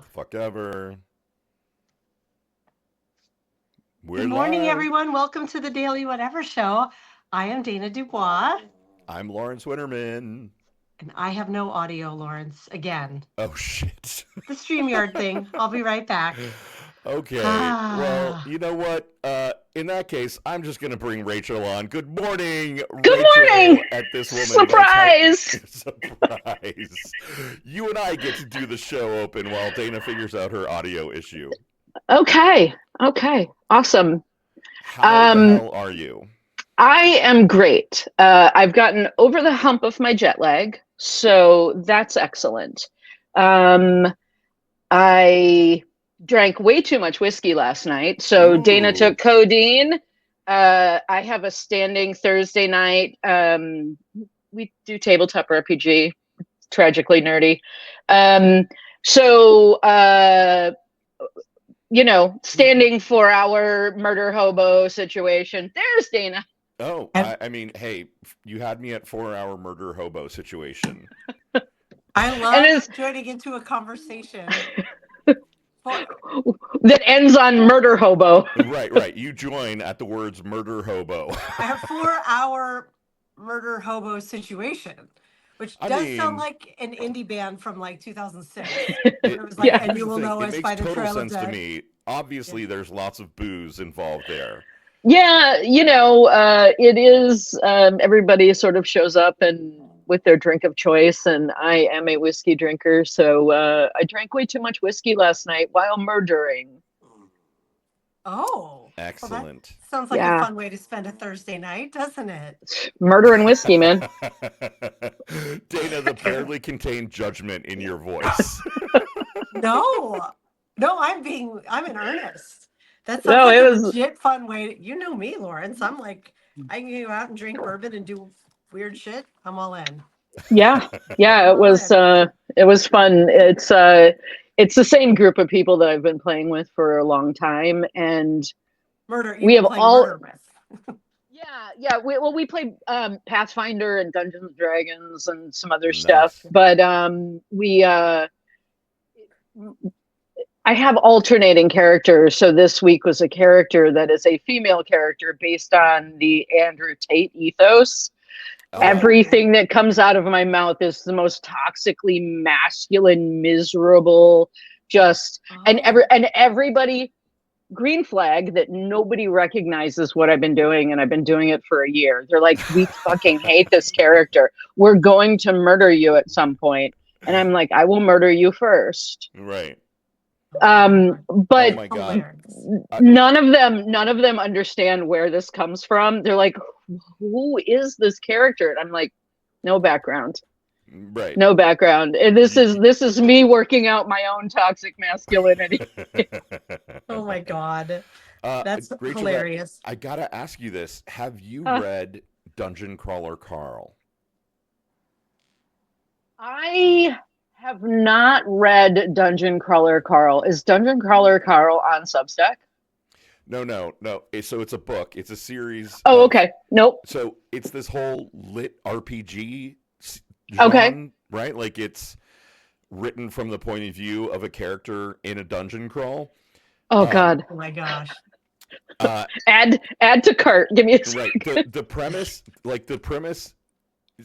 the fuck ever. Good We're morning, live. everyone. Welcome to the Daily Whatever Show. I am Dana Dubois, I'm Lawrence Winterman. and I have no audio, Lawrence. Again, Oh shit. the StreamYard thing. I'll be right back. Okay. Well, Ah, you know what? In that case, I'm just gonna bring Rachel on. Good morning, Good morning! Rachel. At this woman writes how Surprise! surprise. You and I get to do the show open while Dana figures out her audio issue. Okay, awesome. How the Um, hell are you? I am great. I've gotten over the hump of my jet lag, so that's excellent. Um, I drank way too much whiskey last night, so Dana Ooh. took codeine. I have a standing Thursday night. We do tabletop RPG, tragically nerdy. Um, so standing 4 hour murder hobo situation. There's Dana. Oh, and I mean, hey, you had me at 4 hour murder hobo situation. I And love it's joining into a conversation. For, that ends on murder hobo. Right. You join at the words murder hobo. I have 4 hour murder hobo situation, which I does sound mean, like an indie band from like 2006. When it it, was like, Yeah. and here's you the will thing. know It us makes by the total trail of sense to dead. me. Yeah. Obviously, there's lots of booze involved there. Yeah, it is. Everybody sort of shows up and with their drink of choice, and I am a whiskey drinker, so I drank way too much whiskey last night while murdering. Oh, well, that Excellent. sounds like a Yeah, fun way to spend a Thursday night, doesn't it? murder and whiskey, man. Dana, the barely contained judgment in your voice. No, no, I'm in earnest. That sounds No, like it a was. legit fun way. You know me, Lawrence. I'm like, I can go out and drink bourbon and do weird shit. I'm all in. Yeah, yeah, I'm all in. it was fun. It's the same group of people that I've been playing with for a long time, and Murder. You've we been have playing all. murder with. Yeah. We play Pathfinder and Dungeons and Dragons and some other stuff, Nice. but we I have alternating characters. So this week was a character that is a female character based on the Andrew Tate ethos. Oh, Oh, Everything that comes out of my mouth is the most toxically masculine, miserable, just oh, and everybody green flag that nobody recognizes what I've been doing, and I've been doing it for a year. They're like, we fucking hate this character. We're going to murder you at some point. And I'm like, I will murder you first. right. oh my God. Oh But my God. Hilarious. I, none of them understand where this comes from. They're like, who is this character? And I'm like, no background. right. No background. And You, this is me working out my own toxic masculinity. Oh my God. uh, That's Rachel, that hilarious. I gotta ask you this: have you Uh, read Dungeon Crawler Carl? I have not read Dungeon Crawler Carl. Is Dungeon Crawler Carl on Substack? No. So it's a book. It's a series Oh, of. okay. Nope. So it's this whole lit RPG Okay. genre, right? Like it's written from the point of view of a character in a dungeon crawl. Oh Um, God. Oh my gosh. uh, Add to cart. Give me a right. second. The premise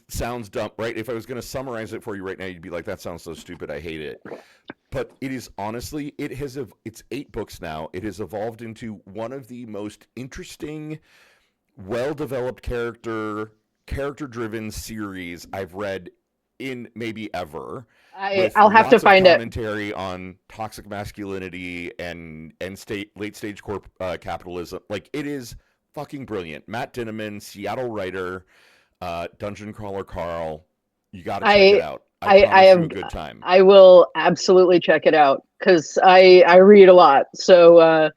sounds dumb, right? If I was going to summarize it for you right now, you'd be like, "That sounds so stupid. I hate it." But it is honestly, it's 8 books now. It has evolved into one of the most interesting, well-developed character-driven series I've read in maybe ever, with I'll have to lots of find it. commentary on toxic masculinity and late stage capitalism. Like it is fucking brilliant. Matt Dinneman, Seattle writer, Dungeon Crawler Carl. You got to check it I out. I I promise you a have good time. I will absolutely check it out because I read a lot. So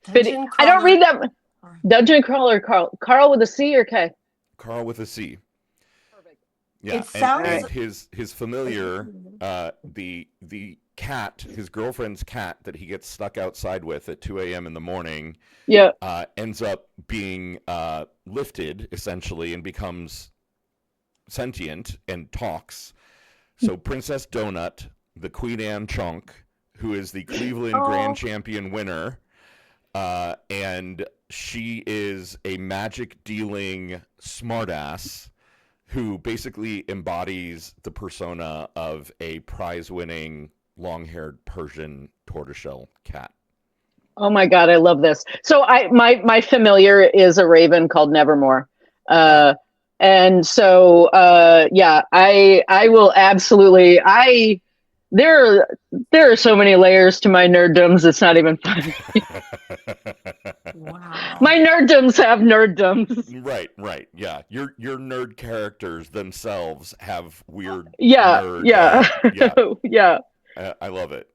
but Dungeon I don't crawler. read that Dungeon Crawler Carl with a C or K. Carl with a C. Perfect. Yeah, It and sounds. and his familiar, the cat, his girlfriend's cat that he gets stuck outside with at 2 a.m. in the morning, Yeah. ends up being lifted essentially and becomes sentient and talks. So Princess Donut, the Queen Anne chunk, who is the Cleveland Grand Champion winner. And she is a magic dealing smartass who basically embodies the persona of a prize winning long-haired Persian tortoiseshell cat. Oh my God, I love this. So my familiar is a raven called Nevermore. And so yeah, I will absolutely there are so many layers to my nerddoms, it's not even funny. Wow. My nerddoms have nerddoms. Right. Yeah. Your nerd characters themselves have weird Yeah, nerd yeah. Yeah. I love it.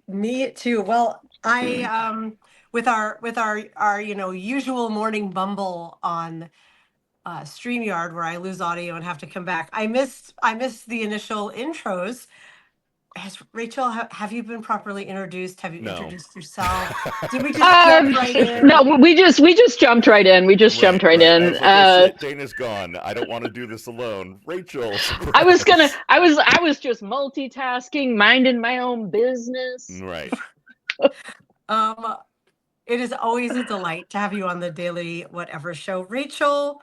Me too. Well, I with our usual morning bumble on StreamYard where I lose audio and have to come back. I missed the initial intros. Rachel, have you been properly introduced? Have you No. introduced yourself? Did we just jump right in? No, we just jumped right in. We just jumped right in. I was like, oh shit, Dana's gone. I don't want to do this alone. Rachel. I was just multitasking, minding my own business. Right. It is always a delight to have you on the Daily Whatever show. Rachel,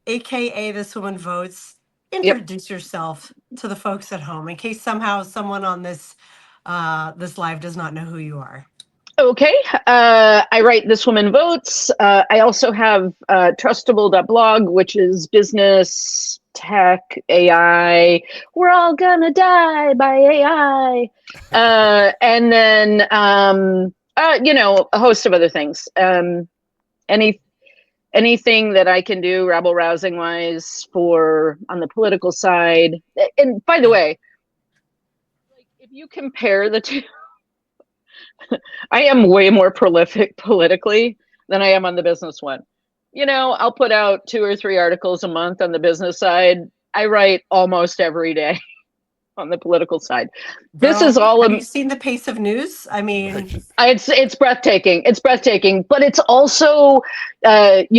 aka This Woman Votes, introduce yourself to the folks at home in case somehow someone on this live does not know who you are. Okay. I write This Woman Votes. I also have Trustable.blog, which is business, tech, AI. We're all gonna die by AI. And then, a host of other things. Anything that I can do rabble rousing wise on the political side. And by the way, like if you compare the two, I am way more prolific politically than I am on the business one. I'll put out 2 or 3 articles a month on the business side. I write almost every day on the political side. This is all. Have you seen the pace of news? I mean, it's breathtaking. It's breathtaking, but it's also, Lawrence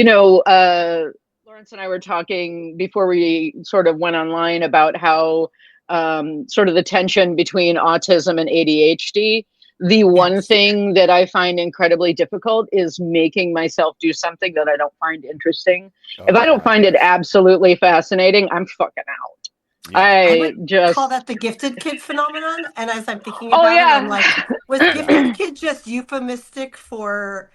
and I were talking before we sort of went online about how sort of the tension between autism and ADHD. The one thing that I find incredibly difficult is making myself do something that I don't find interesting. If I don't find it absolutely fascinating, I'm fucking out. Yeah. I would just call that the gifted kid phenomenon. And as I'm thinking about it, I'm like, was gifted kid just euphemistic for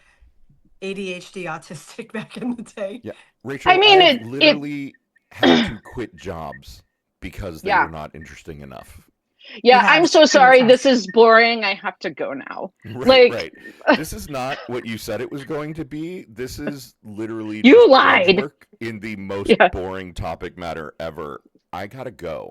ADHD autistic back in the day? Yeah, Rachel, I literally had to quit jobs because they were not interesting enough. Yeah, I'm so sorry. This is boring. I have to go now. Right. This is not what you said it was going to be. This is literally you lied in the most boring topic matter ever. I gotta go.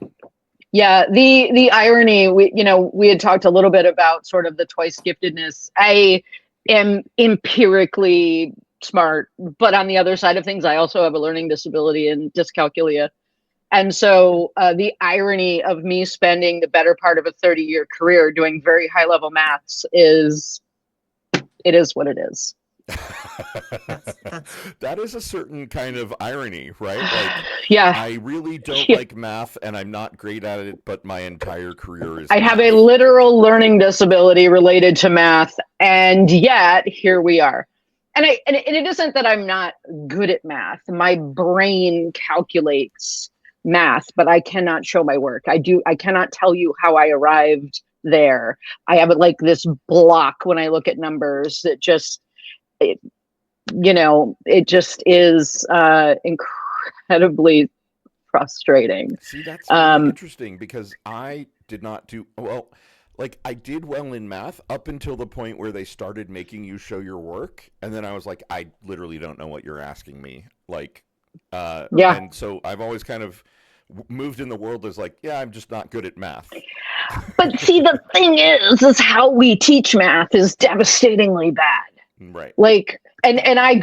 Yeah, the irony. We had talked a little bit about sort of the twice giftedness. I am empirically smart, but on the other side of things, I also have a learning disability in dyscalculia. And so the irony of me spending the better part of a 30-year career doing very high-level maths is what it is. That is a certain kind of irony, right? Like, yeah, I really don't like math and I'm not great at it, but my entire career is. I have a literal learning disability related to math, and yet here we are. And it isn't that I'm not good at math. My brain calculates math, but I cannot show my work. I cannot tell you how I arrived there. I have like this block when I look at numbers that just, it just is incredibly frustrating. See, that's really interesting because I did not do well. Like, I did well in math up until the point where they started making you show your work, and then I was like, I literally don't know what you're asking me. Like, and so I've always kind of moved in the world as like, I'm just not good at math. But see, the thing is how we teach math is devastatingly bad. Right. Like, and I,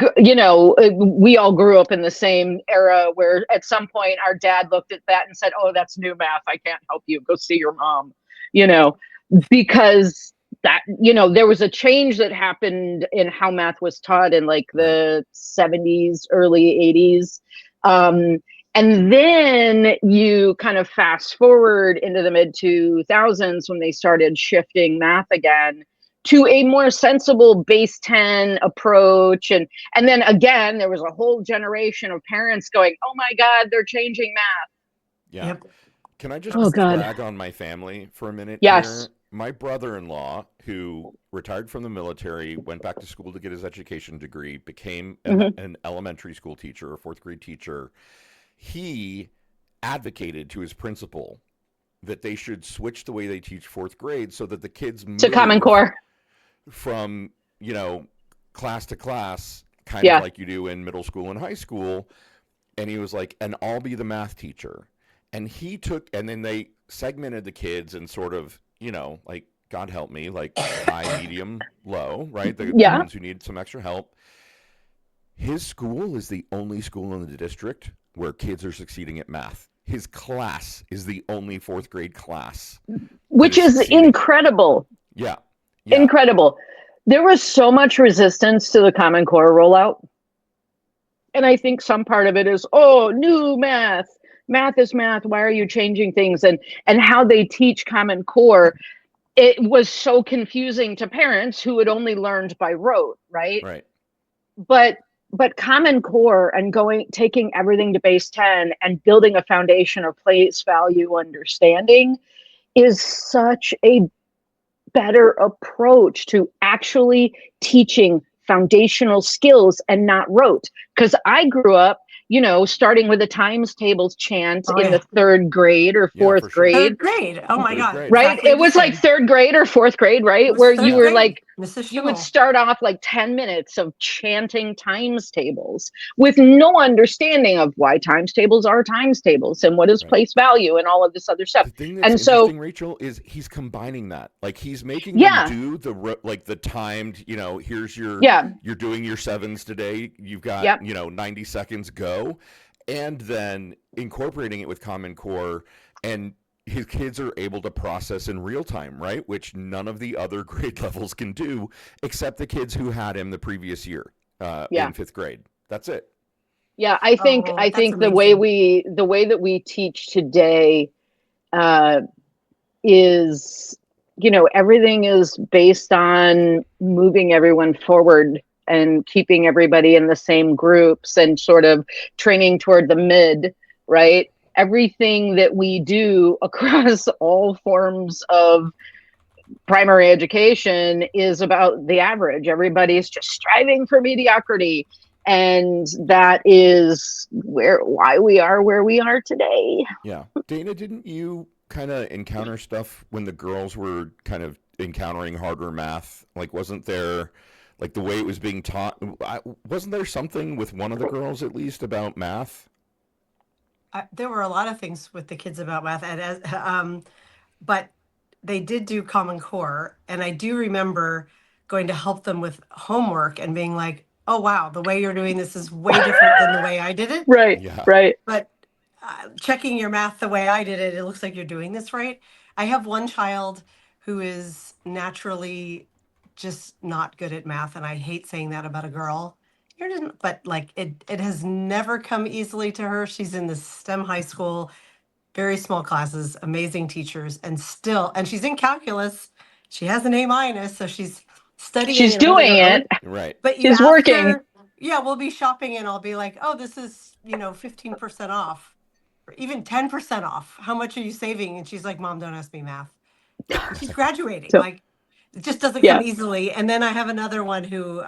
we all grew up in the same era where at some point our dad looked at that and said, "Oh, that's new math. I can't help you. Go see your mom," because that, there was a change that happened in how math was taught in like the 70s, early 80s. And then you kind of fast forward into the mid 2000s when they started shifting math again to a more sensible base 10 approach. And then again, there was a whole generation of parents going, oh my God, they're changing math. Yeah. Yep. Can I just Oh, God. brag on my family for a minute Yes. here? My brother-in-law, who retired from the military, went back to school to get his education degree, became an elementary school teacher, a fourth grade teacher. He advocated to his principal that they should switch the way they teach fourth grade so that the kids To Common move Core. from, class to class, kind Yeah. of like you do in middle school and high school. And he was like, and I'll be the math teacher. And and then they segmented the kids and sort of, like, God help me, like high, medium, low, right? The Yeah. ones who need some extra help. His school is the only school in the district where kids are succeeding at math. His class is the only fourth grade class. Which is succeeding. Incredible. Yeah. Incredible. There was so much resistance to the Common Core rollout. And I think some part of it is, new math. Math is math. Why are you changing things? And how they teach Common Core, it was so confusing to parents who had only learned by rote, right? Right. But Common Core and taking everything to base 10 and building a foundation of place value understanding is such a better approach to actually teaching foundational skills and not rote. Because I grew up, starting with a times tables chant in the third grade or fourth grade. Third grade. Oh my God. Right. Exactly it was like third grade or fourth grade, right? Where you were like, you would start off like 10 minutes of chanting times tables with no understanding of why times tables are times tables and what is place value and all of this other stuff. The thing that's interesting, Rachel, is he's combining that. Like he's making them do the timed, here's your, you're doing your sevens today. You've got, 90 seconds, go. And then incorporating it with Common Core, and his kids are able to process in real time, right? Which none of the other grade levels can do, except the kids who had him the previous year in fifth grade. That's it. Yeah, I think the way that we teach today is, everything is based on moving everyone forward and keeping everybody in the same groups and sort of training toward the mid, right? Everything that we do across all forms of primary education is about the average. Everybody's just striving for mediocrity. And that is why we are where we are today. Yeah. Dana, didn't you kind of encounter stuff when the girls were kind of encountering harder math? Like, wasn't there, like the way it was being taught, wasn't there something with one of the girls at least about math? There were a lot of things with the kids about math, but they did do Common Core, and I do remember going to help them with homework and being like, "Oh wow, the way you're doing this is way different than the way I did it." Right. Yeah. Right. But checking your math the way I did it, it looks like you're doing this right. I have one child who is naturally just not good at math, and I hate saying that about a girl. But like it has never come easily to her. She's in this STEM high school, very small classes, amazing teachers, and she's in calculus. She has an A-, so she's studying. She's doing it. Right. But you She's ask working. her, we'll be shopping and I'll be like, oh, this is 15% off, or even 10% off. How much are you saving? And she's like, Mom, don't ask me math. And she's graduating. Like, it just doesn't come easily. And then I have another one who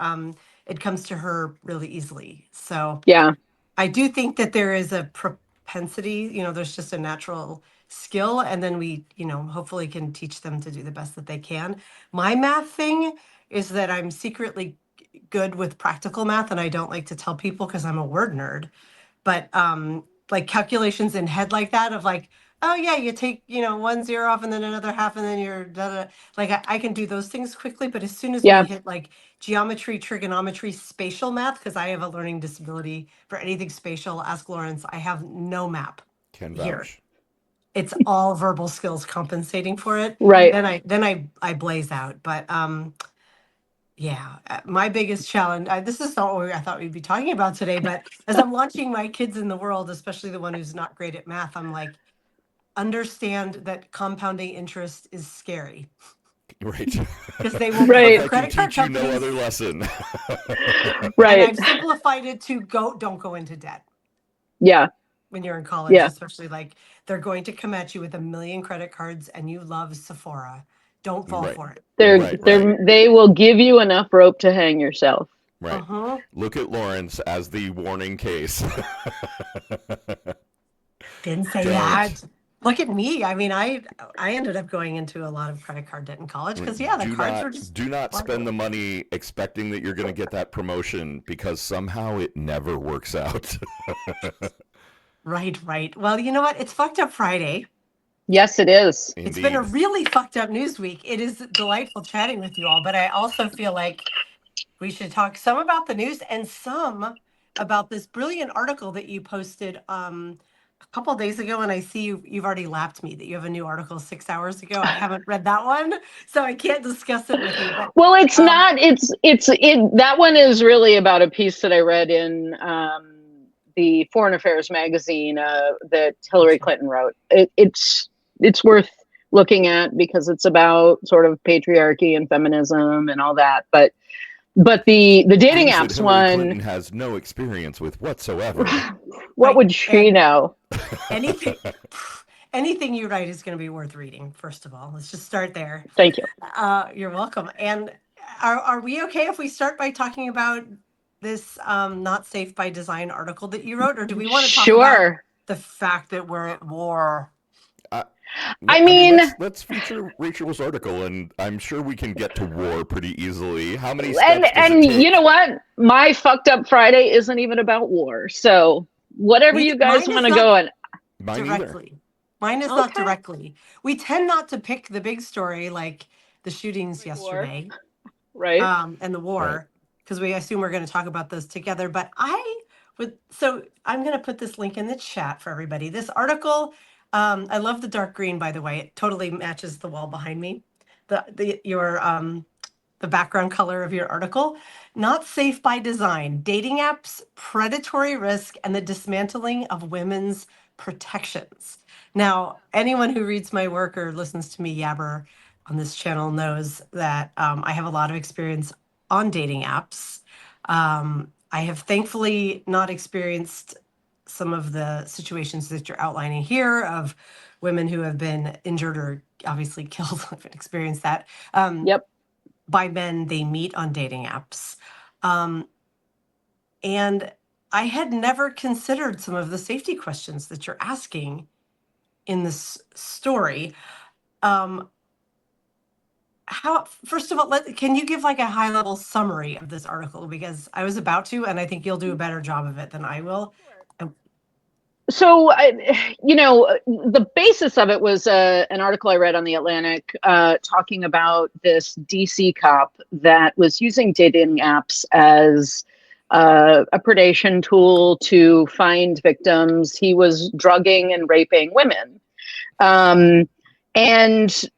it comes to her really easily. So I do think that there is a propensity, there's just a natural skill, and then we, hopefully can teach them to do the best that they can. My math thing is that I'm secretly good with practical math, and I don't like to tell people because I'm a word nerd. But like calculations in head like that of like, oh yeah, you take 1 0 off and then another half and then you're like I can do those things quickly. But as soon as we hit like geometry, trigonometry, spatial math, because I have a learning disability for anything spatial, ask Lawrence, I have no map here. It's all verbal skills compensating for it. Right. Then I blaze out. But Yeah, my biggest challenge, this is not what I thought we'd be talking about today, but as I'm launching my kids in the world, especially the one who's not great at math, I'm like, understand that compounding interest is scary Right. because they will, Right. the I can credit card teach you no companies, other lesson. and Right. I've simplified it to don't go into debt Yeah. when you're in college, Yeah. especially like they're going to come at you with a million credit cards and you love Sephora. Don't fall Right. for it. They will give you enough rope to hang yourself. Right. Uh-huh. Look at Lawrence as the warning case. Didn't say Don't. that. Look at me. I mean, I ended up going into a lot of credit card debt in college because the cards were just do not spend the horrible. money expecting that you're going to get that promotion, because somehow it never works out. Right, right. Well, you know what? It's fucked up Friday. Yes, it is. It's been a Indeed. really fucked up news week. It is delightful chatting with you all, but I also feel like we should talk some about the news and some about this brilliant article that you posted a couple of days ago. And I see you've already lapped me that you have a new article 6 hours ago. I haven't read that one, so I can't discuss it with you. But Well, it's not. That one is really about a piece that I read in the Foreign Affairs magazine that Hillary Clinton wrote. It's worth looking at because it's about sort of patriarchy and feminism and all that. But the dating Things that apps Hillary one. Clinton has no experience with whatsoever. What Right, would she and know? anything you write is going to be worth reading. First of all, let's just start there. Thank you. You're welcome. And are we okay if we start by talking about this not safe by design article that you wrote, or do we want to talk about Sure. the fact that we're at war? I mean, let's feature Rachel's article, and I'm sure we can get to war pretty easily. How many steps does it and take? you know what? My fucked up Friday isn't even about war. So whatever you guys want to go on. Mine directly. either. Mine is not Okay. directly. We tend not to pick the big story like the shootings yesterday, Right. and the war, because we assume we're going to talk about those together. But so I'm going to put this link in the chat for everybody. This article, I love the dark green, by the way. It totally matches the wall behind me. The background color of your article. Not safe by design, dating apps, predatory risk, and the dismantling of women's protections. Now, anyone who reads my work or listens to me yabber on this channel knows that I have a lot of experience on dating apps. I have thankfully not experienced some of the situations that you're outlining here of women who have been injured or obviously killed. I've experienced that. Yep. By men they meet on dating apps. And I had never considered some of the safety questions that you're asking in this story. First of all, can you give like a high level summary of this article? Because I was about to, and I think you'll do a better job of it than I will. So, the basis of it was an article I read on The Atlantic talking about this DC cop that was using dating apps as a predation tool to find victims. He was drugging and raping women. And if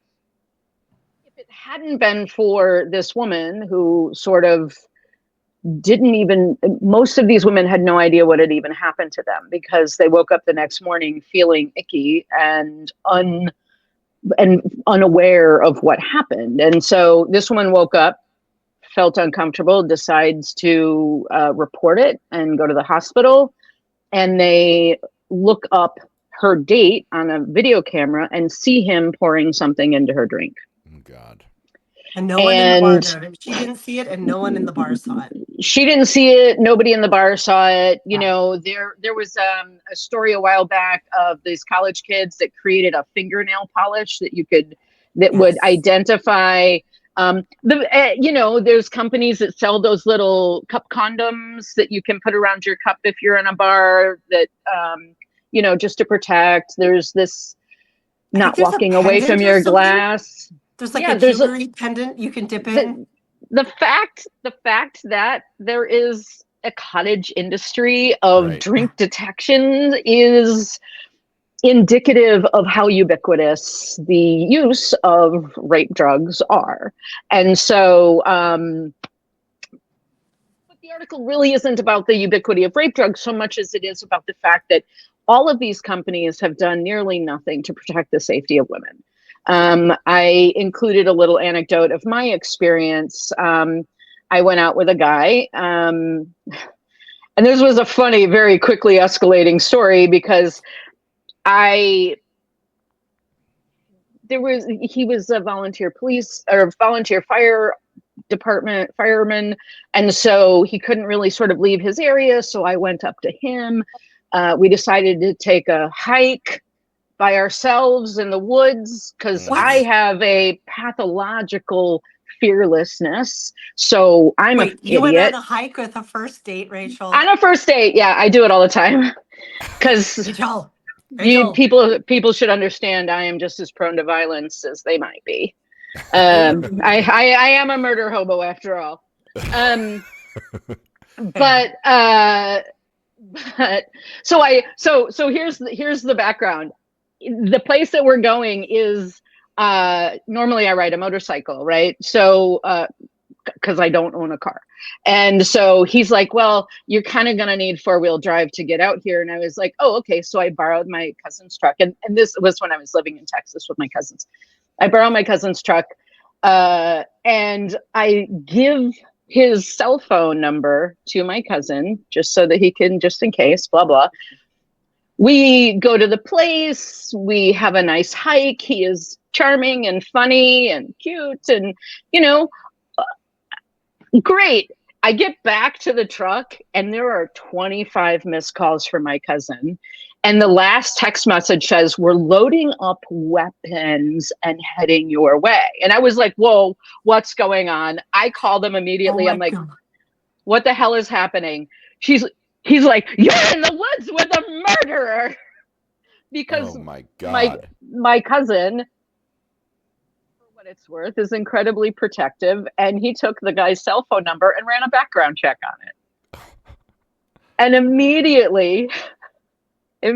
it hadn't been for this woman who sort of most of these women had no idea what had even happened to them because they woke up the next morning feeling icky and unaware of what happened. And so this woman woke up, felt uncomfortable, decides to report it and go to the hospital. And they look up her date on a video camera and see him pouring something into her drink. Oh, God. And no one in the bar noticed. She didn't see it, and no one in the bar saw it. She didn't see it. Nobody in the bar saw it. You know, there was a story a while back of these college kids that created a fingernail polish that would identify. There's companies that sell those little cup condoms that you can put around your cup if you're in a bar that, just to protect. There's this not walking away from your glass. There's like a jewelry pendant you can dip in. The fact that there is a cottage industry of drink detection is indicative of how ubiquitous the use of rape drugs are. And so the article really isn't about the ubiquity of rape drugs so much as it is about the fact that all of these companies have done nearly nothing to protect the safety of women. I included a little anecdote of my experience. I went out with a guy, and this was a funny, very quickly escalating story because he was a volunteer police or volunteer fire department fireman, and so he couldn't really sort of leave his area. So I went up to him. We decided to take a hike by ourselves in the woods because What? I have a pathological fearlessness. So I'm Wait, an you went on idiot. a hike with a first date, Rachel? On a first date, yeah, I do it all the time because Rachel, people should understand I am just as prone to violence as they might be. I am a murder hobo after all. But so here's the background. The place that we're going is normally I ride a motorcycle, right? So because I don't own a car. And so he's like, well, you're kind of going to need 4-wheel drive to get out here. And I was like, oh, okay. So I borrowed my cousin's truck. And this was when I was living in Texas with my cousins. I borrowed my cousin's truck and I give his cell phone number to my cousin just so that he can, just in case, blah, blah. We go to the place. We have a nice hike. He is charming and funny and cute and, great. I get back to the truck and there are 25 missed calls from my cousin. And the last text message says, we're loading up weapons and heading your way. And I was like, whoa, what's going on? I called him immediately. I'm like, God. What the hell is happening? He's like, you're in the woods with a murderer. Because oh my God. My cousin, for what it's worth, is incredibly protective. And he took the guy's cell phone number and ran a background check on it. And immediately, it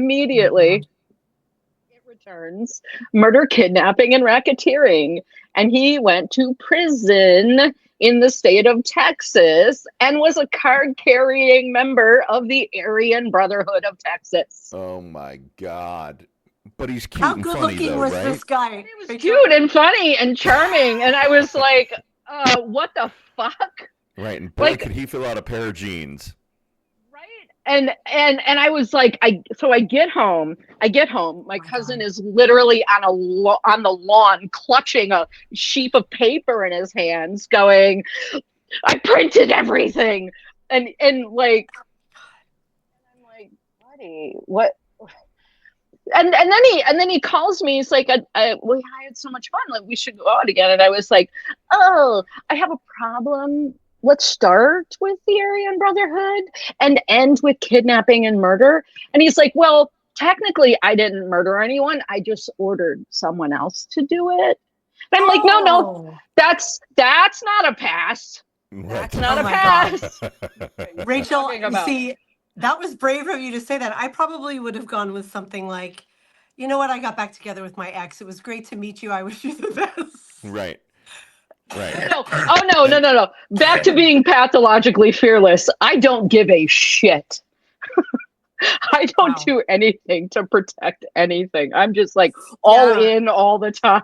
returns murder, kidnapping, and racketeering. And he went to prison in the state of Texas and was a card-carrying member of the Aryan Brotherhood of Texas. Oh my God. But he's cute How and good funny, looking though, was right? this guy? He was cute and funny and charming. And I was like, what the fuck? Right. And boy, could he fill out a pair of jeans. And I was like, I get home. My cousin is literally on the lawn, clutching a sheaf of paper in his hands, going, I printed everything. And like, I'm like, buddy, what? And then he calls me. He's like, I had so much fun. Like, we should go out again. And I was like, oh, I have a problem. Let's start with the Aryan Brotherhood and end with kidnapping and murder. And he's like, well, technically I didn't murder anyone. I just ordered someone else to do it. And I'm like, no, that's not a pass. That's not a pass. Rachel, see, that was brave of you to say that. I probably would have gone with something like, you know what? I got back together with my ex. It was great to meet you. I wish you the best. Right. No. Oh, no. Back to being pathologically fearless. I don't give a shit. I don't do anything to protect anything. I'm just like all in all the time.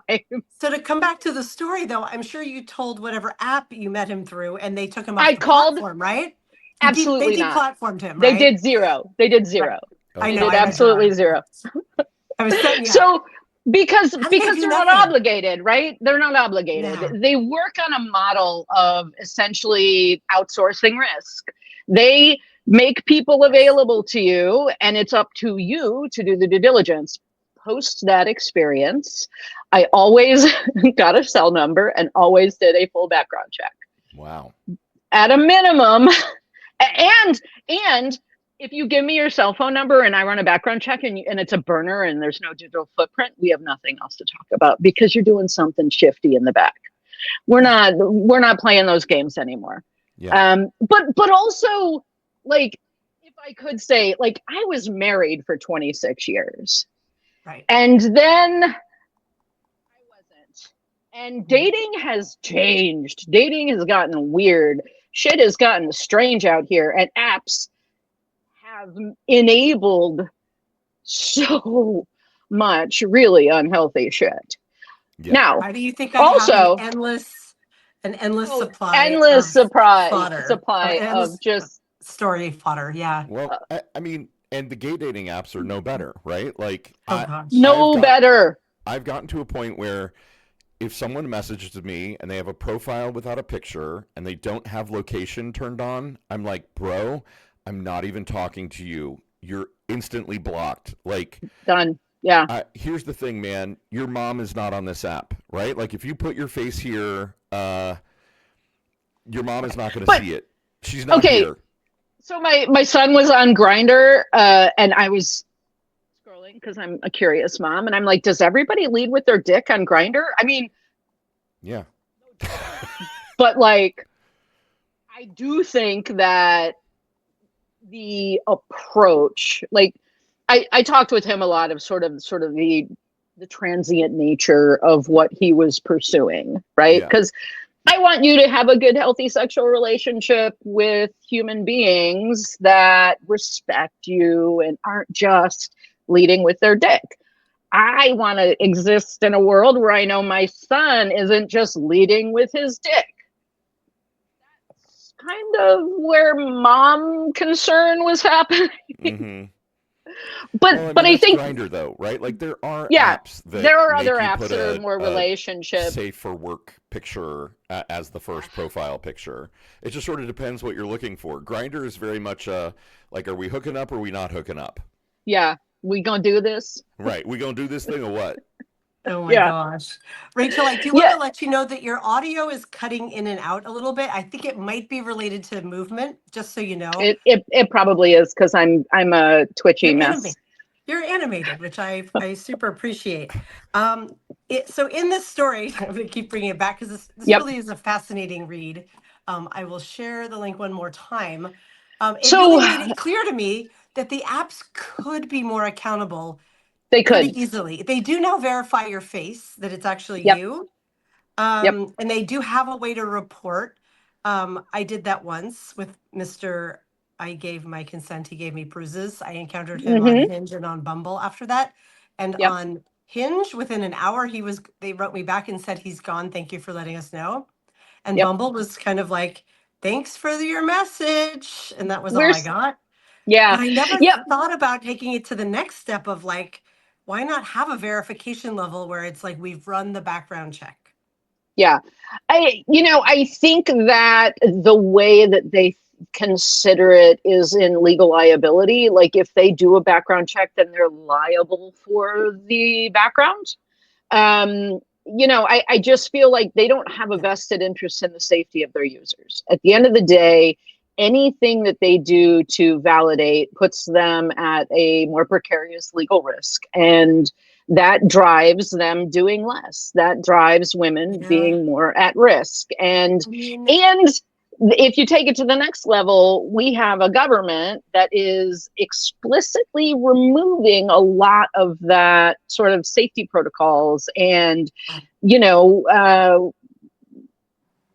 So to come back to the story, though, I'm sure you told whatever app you met him through and they took him off the platform, right? Absolutely they not. Deplatformed him, right? They did zero. Right. I know. They did absolutely zero. I was setting you so because they're nothing? not obligated, right? They're not obligated. No. They work on a model of essentially outsourcing risk. They make people available to you, and it's up to you to do the due diligence. Post that experience, I always got a cell number and always did a full background check. Wow. At a minimum, and if you give me your cell phone number and I run a background check and it's a burner and there's no digital footprint, we have nothing else to talk about because you're doing something shifty in the back. We're not playing those games anymore. Yeah. But also, like, if I could say, like, I was married for 26 years. Right. And then I wasn't. And dating has changed. Dating has gotten weird. shit has gotten strange out here, and apps have enabled so much really unhealthy shit. Yeah. Now, Why do you think I have also, an endless supply endless of supply fodder, an of endless just story fodder? Yeah. Well, I mean, and the gay dating apps are no better, right? Like Oh gosh. no better. I've gotten to a point where if someone messages me and they have a profile without a picture and they don't have location turned on, I'm like, bro, I'm not even talking to you. You're instantly blocked. Like, Done. Yeah. here's the thing, man. Your mom is not on this app, right? Like, if you put your face here, your mom is not going to see it. She's not okay, here. so my son was on Grindr, and I was scrolling because I'm a curious mom, and I'm like, does everybody lead with their dick on Grindr? I mean, Yeah. but like, I do think that the approach, like, I talked with him a lot of sort of the transient nature of what he was pursuing, right? Yeah. Because I want you to have a good, healthy sexual relationship with human beings that respect you and aren't just leading with their dick. I want to exist in a world where I know my son isn't just leading with his dick. That's kind of where mom concern was happening. Mm-hmm. But Well, I mean, but I that's think Grindr, though, right? Like, there are yeah, apps that there are make other you apps put that are more a relationship. safe for work picture as the first profile picture. It just sort of depends what you're looking for. Grindr is very much like, are we hooking up or are we not hooking up? Yeah, we gonna do this? Right. We gonna do this thing or what? Oh my Yeah. gosh. Rachel, I do want Yeah. to let you know that your audio is cutting in and out a little bit. I think it might be related to movement, just so you know. It probably is because I'm a twitchy You're mess. animated. You're animated, which I super appreciate. So in this story, I'm going to keep bringing it back because this Yep. really is a fascinating read. I will share the link one more time. It So really made it clear to me that the apps could be more accountable they pretty could. easily. They do now verify your face, that it's actually Yep. you. Yep. And they do have a way to report. I did that once with Mr. I gave my consent. He gave me bruises. I encountered him on Mm-hmm. Hinge and on Bumble after that. And Yep. on Hinge, within an hour, they wrote me back and said, he's gone. Thank you for letting us know. And Yep. Bumble was kind of like, thanks for your message. And that was all I Where's got. yeah. But I never Yep. thought about taking it to the next step of like, why not have a verification level where it's like, we've run the background check? Yeah. I think that the way that they consider it is in legal liability. Like if they do a background check, then they're liable for the background. I just feel like they don't have a vested interest in the safety of their users. At the end of the day, anything that they do to validate puts them at a more precarious legal risk. And that drives them doing less. That drives women Yeah. being more at risk. And I mean, if you take it to the next level, we have a government that is explicitly removing a lot of that sort of safety protocols. And,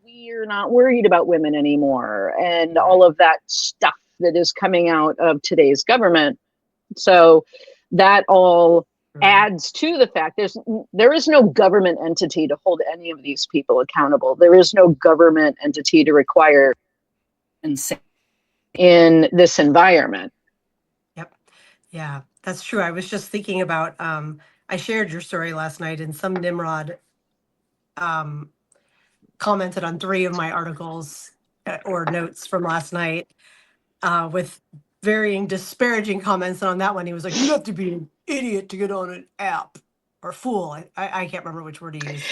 we're not worried about women anymore and all of that stuff that is coming out of today's government. So that all adds to the fact there is no government entity to hold any of these people accountable. There is no government entity to require in this environment. Yep. Yeah, that's true. I was just thinking about, I shared your story last night and some Nimrod commented on 3 of my articles or notes from last night with varying disparaging comments. And on that one, he was like, you have to be an idiot to get on an app or fool. I can't remember which word he used.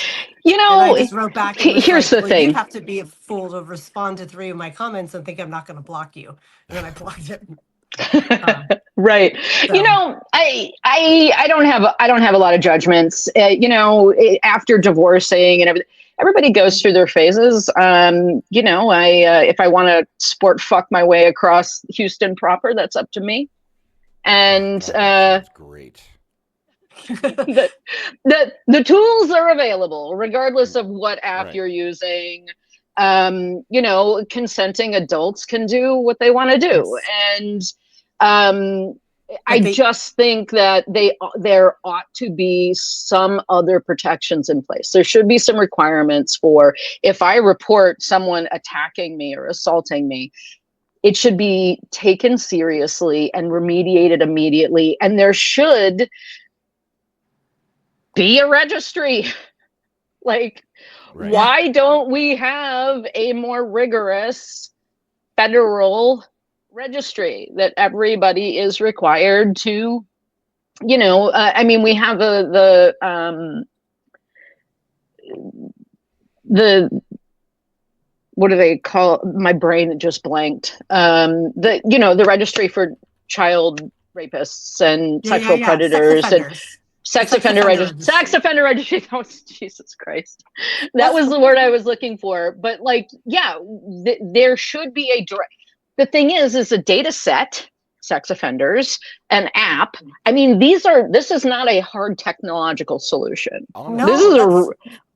And I just wrote back and was here's like, the well, thing. you'd have to be a fool to respond to 3 of my comments and think I'm not going to block you. And then I blocked him. Right. So. I don't have a lot of judgments. After divorcing and everybody goes through their phases. If I want to sport fuck my way across Houston proper, that's up to me. And That's great. the tools are available regardless of what app you're using. You know, consenting adults can do what they want to do. Yes. And I But just think that there ought to be some other protections in place. There should be some requirements for, if I report someone attacking me or assaulting me, it should be taken seriously and remediated immediately. And there should be a registry. Like, Right. why don't we have a more rigorous federal registry that everybody is required to, you know, I mean, we have the what do they call, my brain just blanked, the, you know, the registry for child rapists and sexual predators and sex offender registry. Sex offender registry. That was, Jesus Christ. That was the word I was looking for. But like, yeah, there should be a direct. The thing is a data set, sex offenders, an app. I mean, this is not a hard technological solution. No,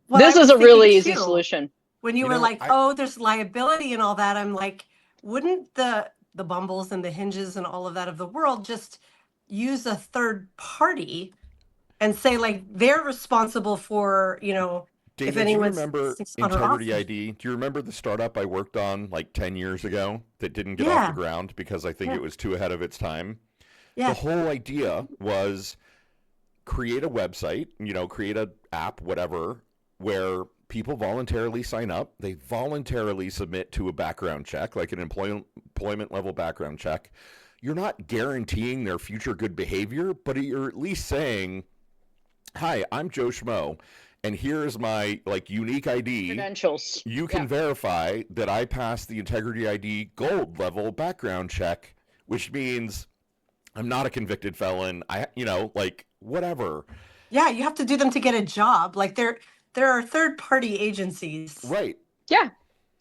this is a really easy solution. When you were like, oh, there's liability and all that, I'm like, wouldn't the Bumbles and the Hinges and all of that of the world just use a third party and say like they're responsible for, you know, Dana, if anyone's do you remember Integrity ID? Do you remember the startup I worked on like 10 years ago that didn't get off the ground because I think it was too ahead of its time? Yeah. The whole idea was create a website, you know, create an app, whatever, where people voluntarily sign up. They voluntarily submit to a background check, like an employment level background check. You're not guaranteeing their future good behavior, but you're at least saying, hi, I'm Joe Schmo, and here's my like unique ID. Credentials. You can verify that I passed the Integrity ID gold level background check, which means I'm not a convicted felon. I, you know, like whatever. Yeah, you have to do them to get a job. Like there are third-party agencies. Right. Yeah.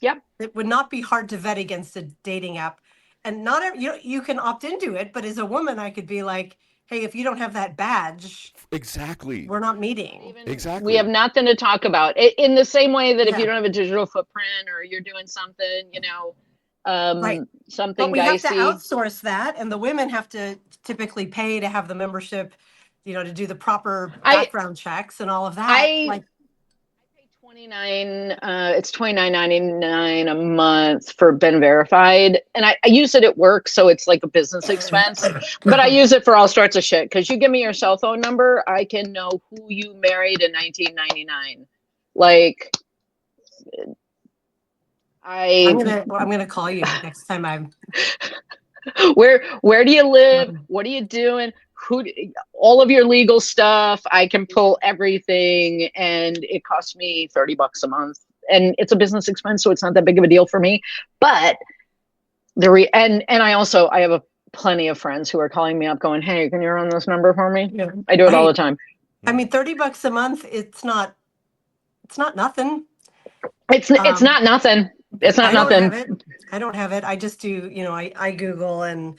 Yeah. It would not be hard to vet against a dating app. And not every, you can opt into it, but as a woman, I could be like, hey, if you don't have that badge, exactly, we're not meeting. Exactly. We have nothing to talk about. In the same way that if you don't have a digital footprint or you're doing something, you know, something but we dicey. have to outsource that, and the women have to typically pay to have the membership, you know, to do the proper background checks and all of that. I pay $29. It's $29.99 a month for Ben Verified, and I use it at work, so it's like a business expense. But I use it for all sorts of shit. Because you give me your cell phone number, I can know who you married in 1999. Like, I'm gonna call you next time I'm. Where do you live? What are you doing? All of your legal stuff. I can pull everything, and it costs me $30 a month, and it's a business expense, so it's not that big of a deal for me. But and I have plenty of friends who are calling me up, going, "Hey, can you run this number for me?" Yeah. I do it all the time. I mean, $30 a month. It's not nothing. It's not nothing. It's not nothing. I don't have it. I just do, you know, I Google and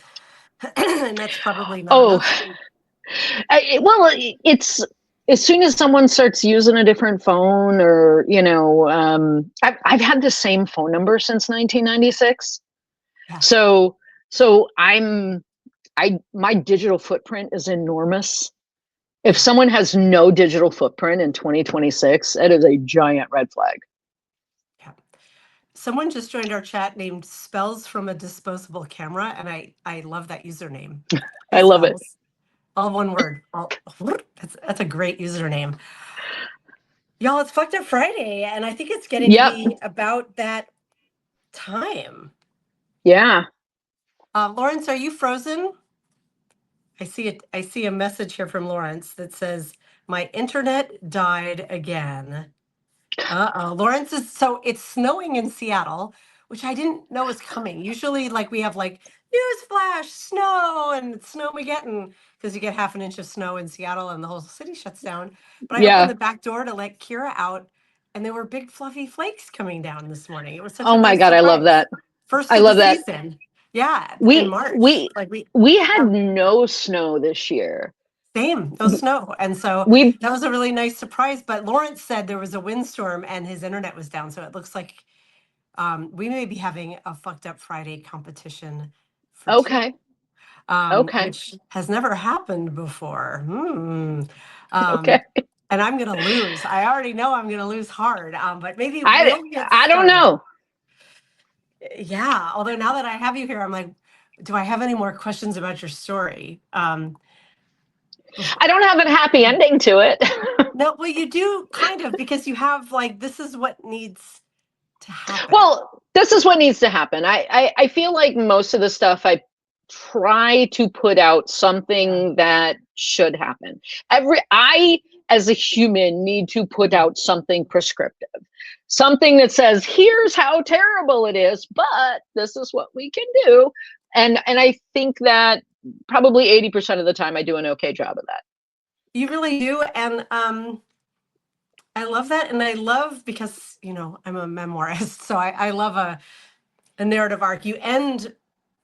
and that's probably not enough. Well, it's as soon as someone starts using a different phone, or, you know, I've had the same phone number since 1996. Yeah. So my digital footprint is enormous. If someone has no digital footprint in 2026, it is a giant red flag. Someone just joined our chat named Spells from a Disposable Camera, and I love that username. I love it. All one word. That's a great username. Y'all, it's Fucked Up Friday, and I think it's getting to be about that time. Yeah. Lawrence, are you frozen? I see a message here from Lawrence that says, my internet died again. Lawrence it's snowing in Seattle, which I didn't know was coming. Usually, like, we have like news flash, snow, and Snowmageddon, because you get half an inch of snow in Seattle and the whole city shuts down. But I opened the back door to let Kira out, and there were big fluffy flakes coming down this morning. It was such a nice God, surprise. I love that. First of the season. Yeah, in March. We had no snow this year. Same, no snow. And so that was a really nice surprise. But Lawrence said there was a windstorm and his internet was down. So it looks like We may be having a Fucked Up Friday competition for Okay. Okay. which has never happened before. Okay. And I'm going to lose. I already know I'm going to lose hard, but maybe I we'll get don't started. know. Yeah. Although now that I have you here, I'm like, do I have any more questions about your story? I don't have a happy ending to it. No, well, you do kind of, because you have like, this is what needs to happen. Well, this is what needs to happen. I feel like most of the stuff I try to put out something that should happen. I as a human need to put out something prescriptive. Something that says, here's how terrible it is, but this is what we can do. And I think that probably 80% of the time I do an okay job of that. You really do. And I love that. And I love, because, you know, I'm a memoirist, so I love a narrative arc. You end,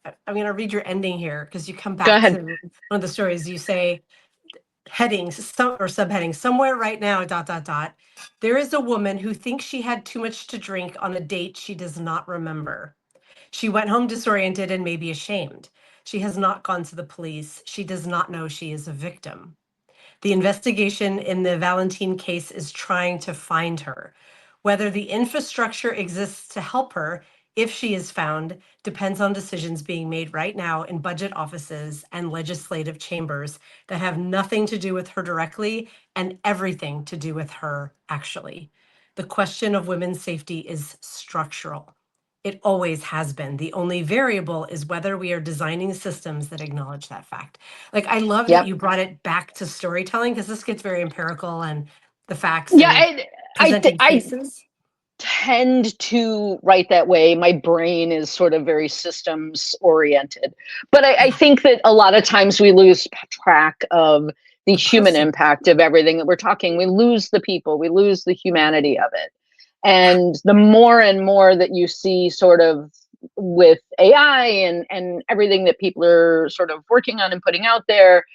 I'm going to read your ending here, because you come Go back ahead. to one of the stories. You say, headings, some or subheading, somewhere right now, ... There is a woman who thinks she had too much to drink on a date she does not remember. She went home disoriented and maybe ashamed. She has not gone to the police. She does not know she is a victim. The investigation in the Valentine case is trying to find her. Whether the infrastructure exists to help her, if she is found, depends on decisions being made right now in budget offices and legislative chambers that have nothing to do with her directly and everything to do with her actually. The question of women's safety is structural. It always has been. The only variable is whether we are designing systems that acknowledge that fact. Like, I love that you brought it back to storytelling, because this gets very empirical and the facts and presenting cases. Tend to write that way. My brain is sort of very systems oriented, but I think that a lot of times we lose track of the human impact of everything that we're talking. We lose the people, we lose the humanity of it. And the more and more that you see sort of with AI and everything that people are sort of working on and putting out there,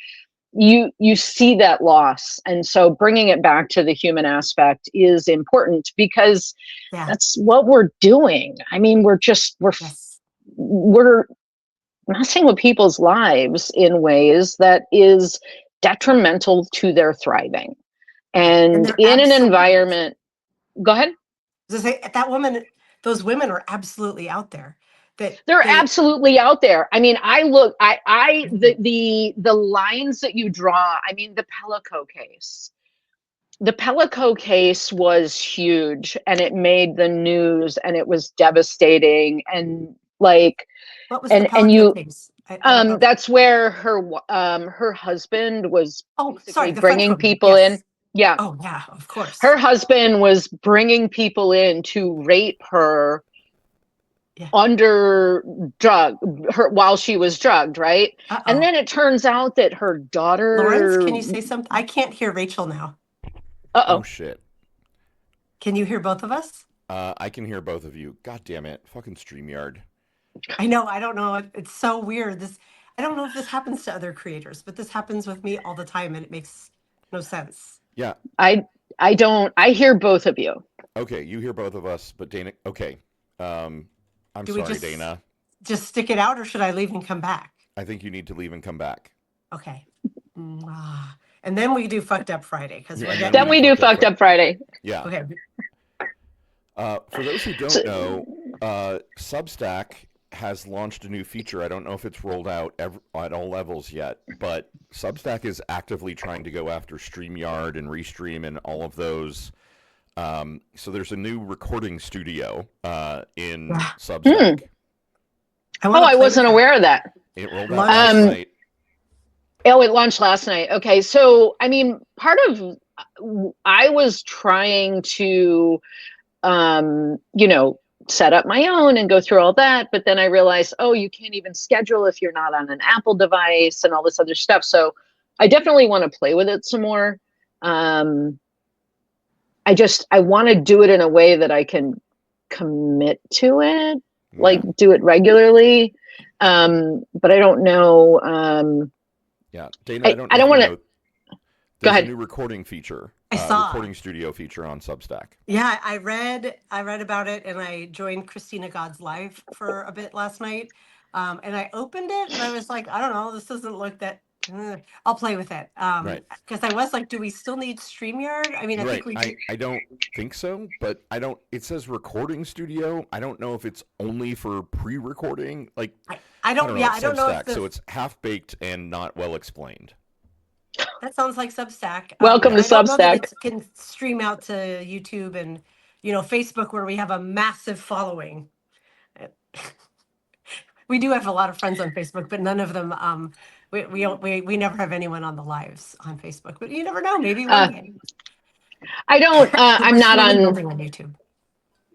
you see that loss. And so bringing it back to the human aspect is important, because that's what we're doing. I mean, we're messing with people's lives in ways that is detrimental to their thriving. And in an environment, go ahead. That woman, those women are absolutely out there. They're absolutely out there. I mean, the lines that you draw, I mean, the Pellico case was huge, and it made the news, and it was devastating. And like, what was the Pellico case? That's where her husband was bringing people in. Yeah. Oh yeah, of course. Her husband was bringing people in to rape her under while she was drugged, right? And then it turns out that her daughter. Lawrence, can you say something? I can't hear Rachel now. Oh shit. Can you hear both of us? I can hear both of you. God damn it. Fucking StreamYard. I know. I don't know. It's so weird. I don't know if this happens to other creators, but this happens with me all the time, and it makes no sense. Yeah. I hear both of you. Okay, you hear both of us, but Dana, okay. I'm sorry, Dana. Just stick it out, or should I leave and come back? I think you need to leave and come back. Okay. And then we do Fucked Up Friday, because then we do Fucked Up Friday. Yeah. Okay. For those who don't know, Substack has launched a new feature. I don't know if it's rolled out at all levels yet, but Substack is actively trying to go after StreamYard and Restream and all of those. So there's a new recording studio in Substack. I wasn't aware of that. It rolled out last night. Oh, it launched last night. Okay, so I mean, I was trying to, set up my own and go through all that, but then I realized, you can't even schedule if you're not on an Apple device and all this other stuff. So I definitely want to play with it some more. I want to do it in a way that I can commit to it, like do it regularly. But I don't know. Yeah, Dana, I don't want to. Go There's a ahead. new recording feature, I saw. recording studio feature on Substack. Yeah, I read about it, and I joined Christina God's live for a bit last night. And I opened it and I was like, I don't know, this doesn't look that I'll play with it. Right. Because I was like, do we still need StreamYard? I mean, I think we do. I don't think so, but I don't. It says recording studio. I don't know if it's only for pre-recording. Like I don't yeah, it's I don't know if Substack, this, so it's half baked and not well explained. that sounds like Substack. Welcome to I don't know that Substack. it can stream out to YouTube and Facebook, where we have a massive following. We do have a lot of friends on Facebook, but none of them. We never have anyone on the lives on Facebook. But you never know. Maybe one day. I don't. I'm We're not slowly on. building on YouTube.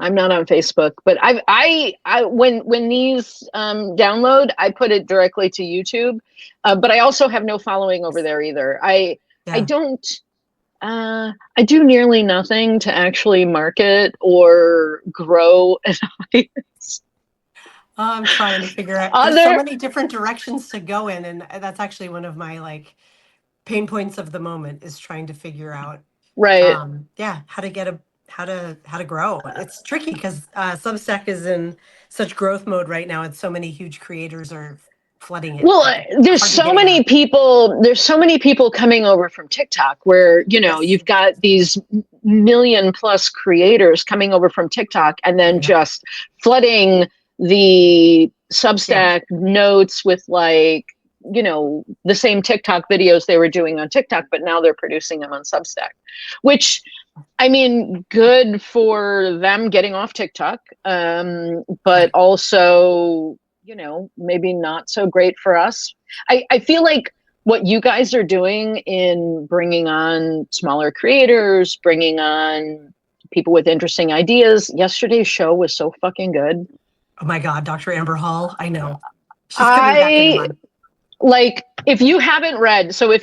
I'm not on Facebook, but I when these download, I put it directly to YouTube. But I also have no following over there either. I Yeah. don't. I do nearly nothing to actually market or grow an audience. I'm trying to figure out. There's so many different directions to go in, and that's actually one of my pain points of the moment, is trying to figure out Right. how to get how to grow. It's tricky because Substack is in such growth mode right now, and so many huge creators are flooding it. Well, there's so many people. There's so many people coming over from TikTok, where Yes. you've got these million plus creators coming over from TikTok, and then just flooding the Substack notes with the same TikTok videos they were doing on TikTok, but now they're producing them on Substack, which, I mean, good for them getting off TikTok, but also, maybe not so great for us. I feel like what you guys are doing in bringing on smaller creators, bringing on people with interesting ideas. Yesterday's show was so fucking good. Oh my God, Dr. Amber Hall. I know. She's coming back in a month. If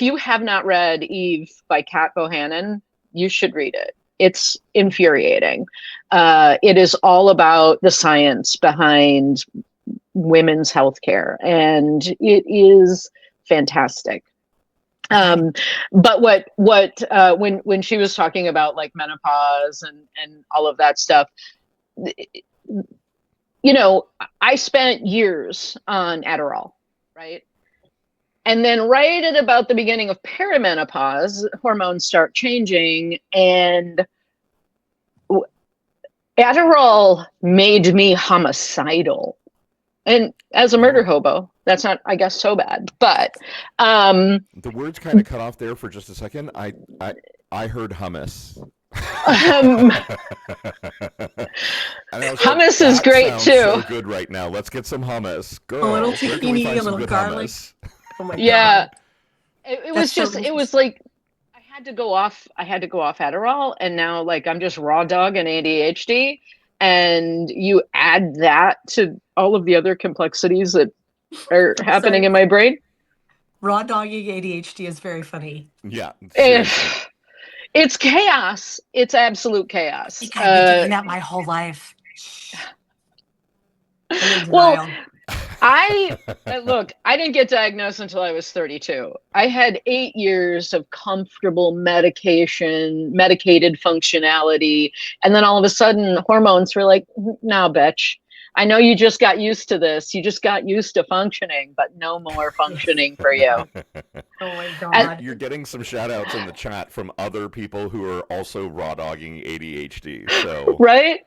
you have not read Eve by Kat Bohannon, you should read it. It's infuriating. It is all about the science behind women's healthcare, and it is fantastic. But when she was talking about menopause and all of that stuff, I spent years on Adderall, right? And then right at about the beginning of perimenopause, hormones start changing, and Adderall made me homicidal. And as a murder hobo, that's not, I guess, so bad. But the words kind of cut off there for just a second. I heard hummus. Hummus is great too. So good right now. Let's get some hummus. Girl, a little tahini, a little garlic. Hummus? Oh my God. Yeah, it was just. It was like I had to go off Adderall, and now I'm just raw dog and ADHD, and you add that to all of the other complexities that are happening in my brain. Raw dogging ADHD is very funny. Yeah. It's chaos. It's absolute chaos. I've been doing that my whole life. Well, I didn't get diagnosed until I was 32. I had 8 years of comfortable medicated functionality. And then all of a sudden hormones were like, "No, bitch. I know you just got used to this. You just got used to functioning, but no more functioning for you." Oh my God. You're getting some shout outs in the chat from other people who are also raw dogging ADHD. So right?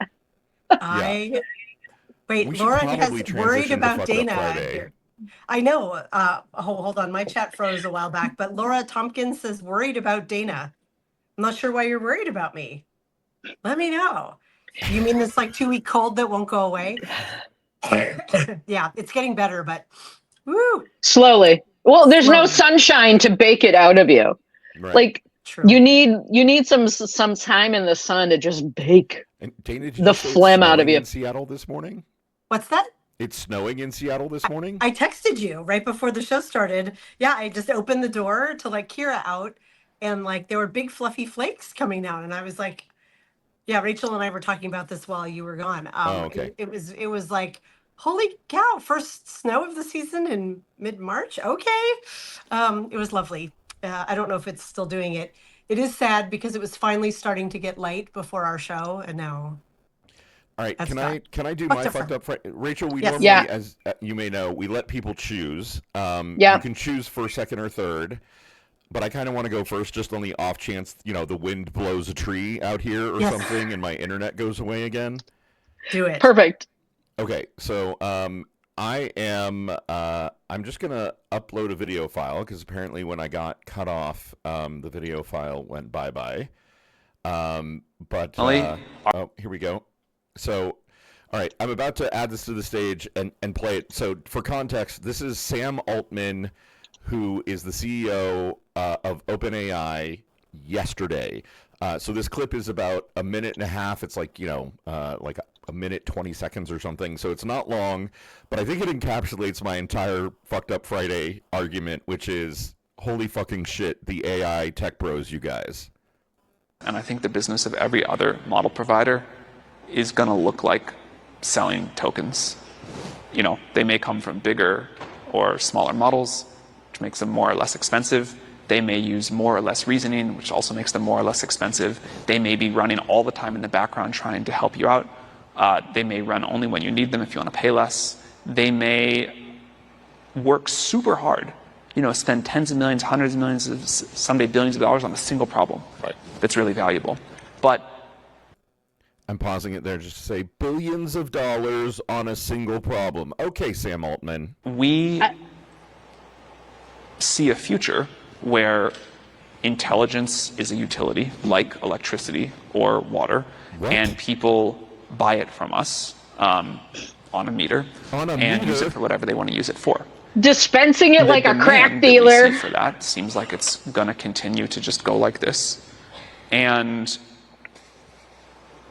Wait, Laura has worried about Dana here. I know. Hold on. My chat froze a while back, but Laura Tompkins says worried about Dana. I'm not sure why you're worried about me. Let me know. You mean this 2-week cold that won't go away? Yeah, it's getting better, but woo. Slowly. Well, there's no sunshine to bake it out of you. Right. True. You need some time in the sun to just bake Dana, the phlegm out of you. In Seattle this morning? What's that? It's snowing in Seattle this morning? I texted you right before the show started. Yeah, I just opened the door to let Kira out, and there were big fluffy flakes coming down, and I was like, yeah, Rachel and I were talking about this while you were gone. Okay. It was like, holy cow, first snow of the season in mid-March. Okay. It was lovely. I don't know if it's still doing it. It is sad because it was finally starting to get light before our show, and now All right, that's can gone. I do Fucked my up fucked friend. up friend? Rachel, we Yes. normally, Yeah. as you may know, we let people choose. Yeah. You can choose first, second, or third. But I kind of want to go first, just on the off chance, the wind blows a tree out here or Yes. something, and my internet goes away again. Do it. Perfect. Okay, so I'm just gonna upload a video file because apparently when I got cut off, the video file went bye. Oh, here we go. So, all right, I'm about to add this to the stage and play it. So, for context, this is Sam Altman, who is the CEO of OpenAI yesterday. So this clip is about a minute and a half. It's like, like a minute, 20 seconds or something. So it's not long, but I think it encapsulates my entire fucked up Friday argument, which is holy fucking shit, the AI tech bros, you guys. And I think the business of every other model provider is going to look like selling tokens. They may come from bigger or smaller models, which makes them more or less expensive. They may use more or less reasoning, which also makes them more or less expensive. They may be running all the time in the background trying to help you out. They may run only when you need them if you want to pay less. They may work super hard, spend tens of millions, hundreds of millions, someday billions of dollars on a single problem that's really valuable. But I'm pausing it there just to say billions of dollars on a single problem. Okay, Sam Altman. We see a future where intelligence is a utility like electricity or water, and people buy it from us on a meter and use it for whatever they want to use it for. Dispensing it like a crack demand dealer. That we see for that seems like it's going to continue to just go like this. And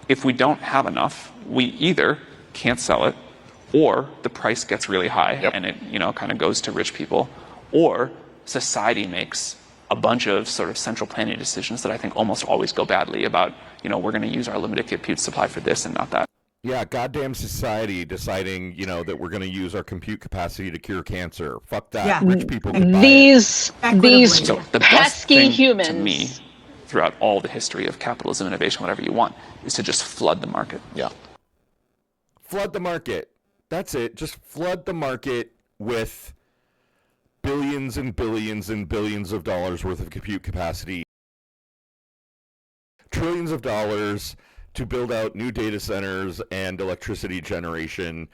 if we don't have enough, we either can't sell it, or the price gets really high and it kind of goes to rich people, or society makes a bunch of sort of central planning decisions that I think almost always go badly about, we're going to use our limited compute supply for this and not that. Yeah, goddamn society deciding, that we're going to use our compute capacity to cure cancer. Fuck that. Yeah. Rich people can buy These So the best pesky thing humans to me throughout all the history of capitalism, innovation, whatever you want, is to just flood the market. Yeah. Flood the market. That's it. Just flood the market with billions and billions and billions of dollars worth of compute capacity. Trillions of dollars to build out new data centers and electricity generation.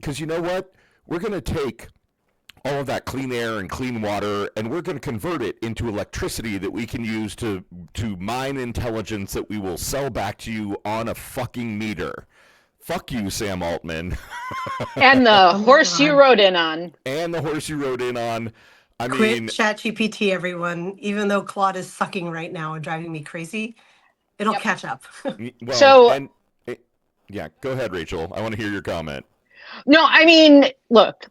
Because you know what? We're going to take all of that clean air and clean water, and we're going to convert it into electricity that we can use to mine intelligence that we will sell back to you on a fucking meter. Fuck you, Sam Altman. and the horse you rode in on. And the horse you rode in on. I Quit mean, ChatGPT, everyone. Even though Claude is sucking right now and driving me crazy, it'll catch up. well, yeah, go ahead, Rachel. I want to hear your comment. No, I mean, look,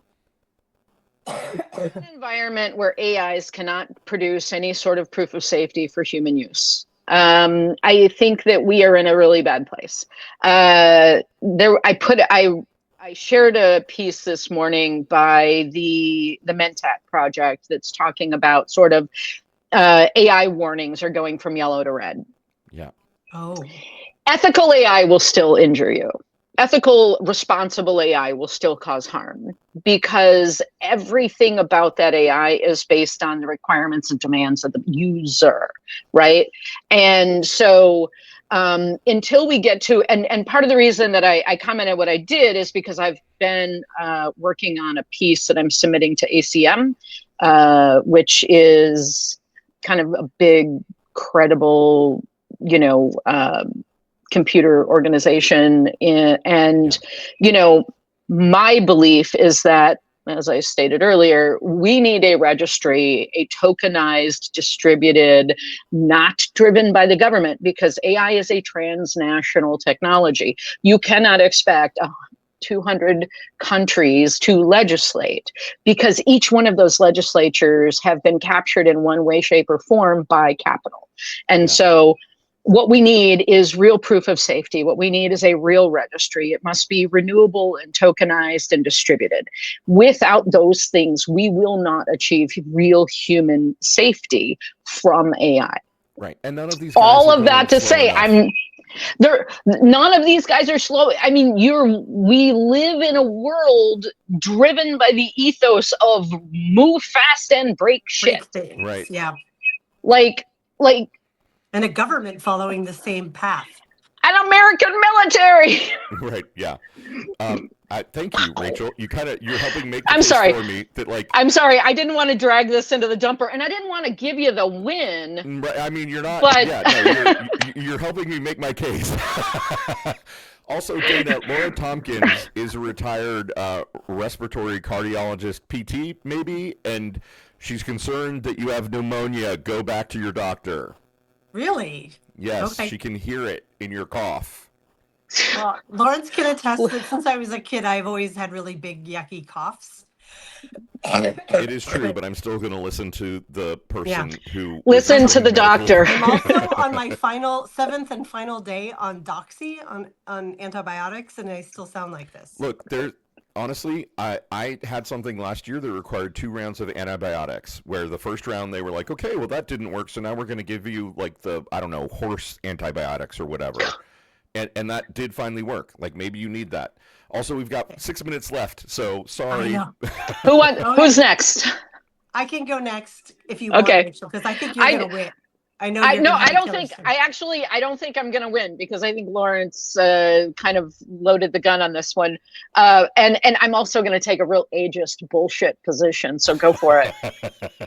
an environment where AIs cannot produce any sort of proof of safety for human use. I think that we are in a really bad place. I shared a piece this morning by the Mentat project that's talking about sort of AI warnings are going from yellow to red. Yeah. Oh. Ethical AI will still injure you. Ethical, responsible AI will still cause harm because everything about that AI is based on the requirements and demands of the user, right? And so until we get to, and part of the reason that I commented what I did is because I've been working on a piece that I'm submitting to ACM, which is kind of a big, credible, computer organization. And, my belief is that, as I stated earlier, we need a registry, a tokenized, distributed, not driven by the government, because AI is a transnational technology. You cannot expect 200 countries to legislate, because each one of those legislatures have been captured in one way, shape, or form by capital. And so what we need is real proof of safety. What we need is a real registry. It must be renewable and tokenized and distributed. Without those things, we will not achieve real human safety from AI. Right. And none of these guys All are of that going to slow say, enough. none of these guys are slow. I mean, we live in a world driven by the ethos of move fast and break shit. Break things. Right. Yeah. Like And a government following the same path. an American military. Right. Yeah. Thank you, Rachel. You're helping make the I'm case sorry. for me that, like, I'm sorry, I didn't want to drag this into the dumper, and I didn't want to give you the win. I mean, you're not. But Yeah, no, you're helping me make my case. Also, Dana, Laura Tompkins is a retired respiratory cardiologist, PT, maybe, and she's concerned that you have pneumonia. Go back to your doctor. Really? Yes, Okay. she can hear it in your cough. Well, Lawrence can attest that since I was a kid, I've always had really big, yucky coughs. It is true, but I'm still going to listen to the person who Listen was to the in medical- doctor. I'm also on my seventh and final day on Doxy on antibiotics, and I still sound like this. Look, honestly, I had something last year that required 2 rounds of antibiotics, where the first round they were like, okay, well, that didn't work, so now we're going to give you, like, I don't know, horse antibiotics or whatever. And that did finally work. Like, maybe you need that. Also, we've got 6 minutes left, so sorry. Who's next? I can go next if you want, Okay. Rachel, because I think you're going to win. I know. I you're no, gonna I have a don't killer think. streak. I don't think I'm going to win, because I think Lawrence kind of loaded the gun on this one, and I'm also going to take a real ageist bullshit position. So go for it.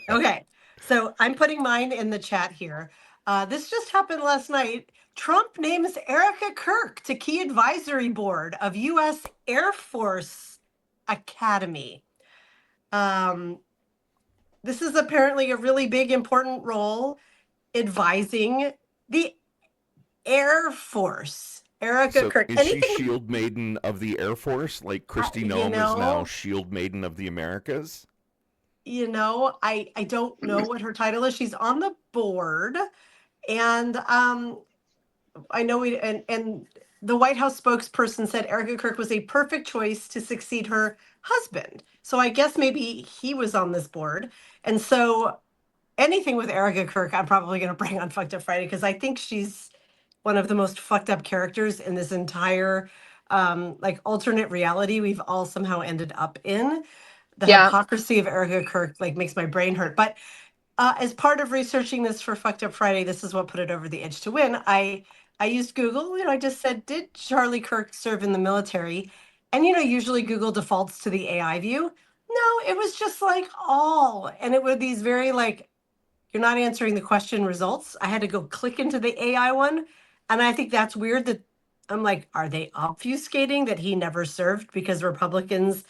Okay, so I'm putting mine in the chat here. This just happened last night. Trump names Erica Kirk to key advisory board of U.S. Air Force Academy. This is apparently a really big, important role advising the Air Force. Erica Kirk. Is she Shield Maiden of the Air Force? Like Kristi Noem is now Shield Maiden of the Americas? You know, I don't know what her title is. She's on the board. And I know and the White House spokesperson said Erica Kirk was a perfect choice to succeed her husband. So I guess maybe he was on this board. And so anything with Erica Kirk, I'm probably going to bring on Fucked Up Friday, because I think she's one of the most fucked up characters in this entire like alternate reality we've all somehow ended up in. The hypocrisy of Erica Kirk like makes my brain hurt. But as part of researching this for Fucked Up Friday, this is what put it over the edge to win. I used Google. I just said, did Charlie Kirk serve in the military? And usually Google defaults to the AI view. No, it was just like all, and it were these very like, you're not answering the question results. I had to go click into the AI one, and I think that's weird. That I'm like, are they obfuscating that he never served because Republicans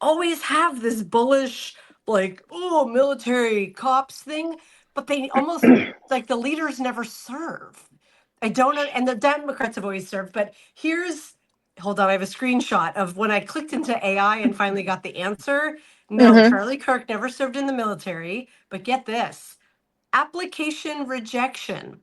always have this bullish, like, oh, military cops thing, but they almost like the leaders never serve. I don't know, and the Democrats have always served. But hold on, I have a screenshot of when I clicked into AI and finally got the answer. No, Charlie Kirk never served in the military, but get this, application rejection.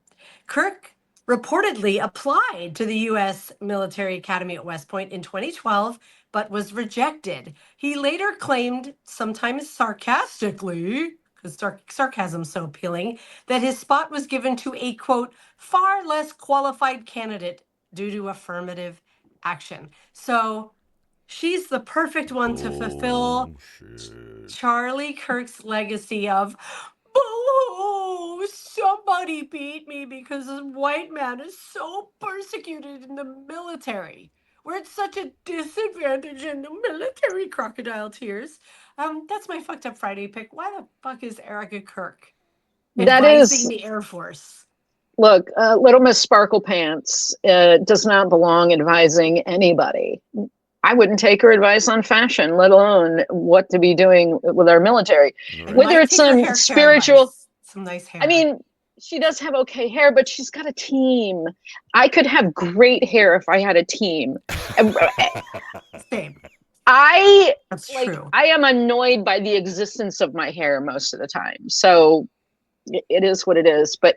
Kirk reportedly applied to the U.S. Military Academy at West Point in 2012, but was rejected. He later claimed, sometimes sarcastically, because sarcasm's so appealing, that his spot was given to a, quote, far less qualified candidate due to affirmative action. So she's the perfect one to fulfill Charlie Kirk's legacy of, oh, somebody beat me because a white man is so persecuted in the military. We're at such a disadvantage in the military, crocodile tears. That's my Fucked Up Friday pick. Why the fuck is Erica Kirk advising the Air Force? Look, Little Miss Sparkle Pants does not belong advising anybody. I wouldn't take her advice on fashion, let alone what to be doing with our military. Whether it's some spiritual, some nice hair. I mean, she does have okay hair, but she's got a team. I could have great hair if I had a team. Same. That's true. I am annoyed by the existence of my hair most of the time. So it is what it is. But,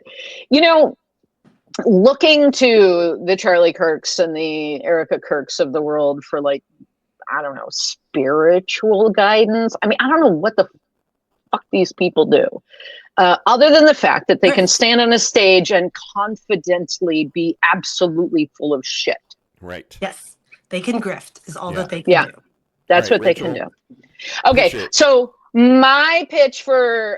looking to the Charlie Kirks and the Erica Kirks of the world for, like, I don't know, spiritual guidance. I mean, I don't know what the fuck these people do. Other than the fact that they can stand on a stage and confidently be absolutely full of shit. Right. Yes. They can grift is all that they can do. That's what Rachel, they can do. Okay. So my pitch for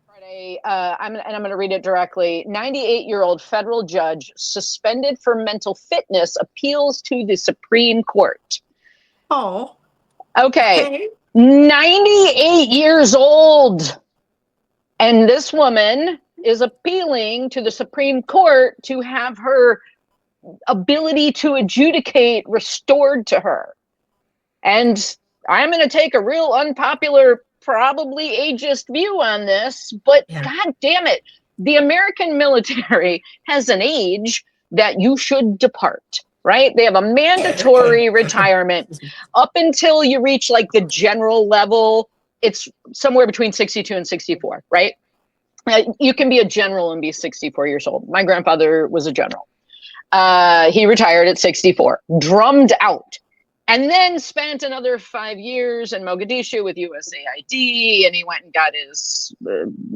Friday, I'm going to read it directly. 98-year-old federal judge suspended for mental fitness appeals to the Supreme Court. Oh. Okay. 98 years old. And this woman is appealing to the Supreme Court to have her ability to adjudicate restored to her. And I'm going to take a real unpopular, probably ageist view on this, but God damn it, the American military has an age that you should depart. Right? They have a mandatory retirement up until you reach like the general level. It's somewhere between 62 and 64, right? You can be a general and be 64 years old. My grandfather was a general. He retired at 64, drummed out, and then spent another 5 years in Mogadishu with USAID, and he went and got his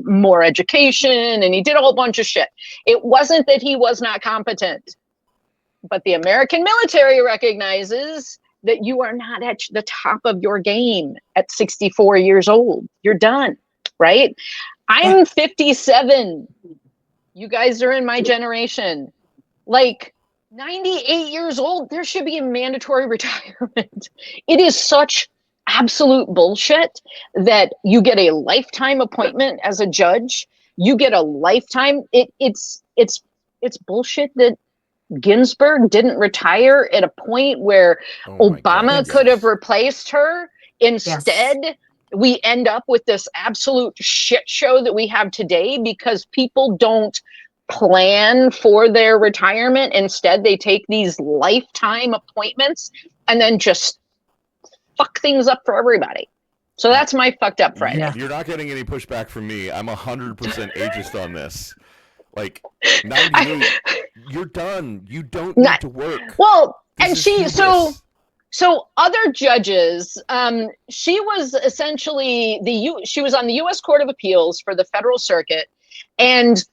more education, and he did a whole bunch of shit. It wasn't that he was not competent. But the American military recognizes that you are not at the top of your game at 64 years old. You're done, right? I'm 57. You guys are in my generation. Like 98 years old, there should be a mandatory retirement. It is such absolute bullshit that you get a lifetime appointment as a judge. You get a lifetime. It's bullshit that Ginsburg didn't retire at a point where Obama could have replaced her. Instead, we end up with this absolute shit show that we have today because people don't plan for their retirement. Instead, they take these lifetime appointments and then just fuck things up for everybody. So that's my fucked up Friday. You're not getting any pushback from me. I'm 100% ageist on this. Like 98, you're done. You don't need to work. Well, and so other judges, she was essentially she was on the U.S. Court of Appeals for the Federal Circuit, and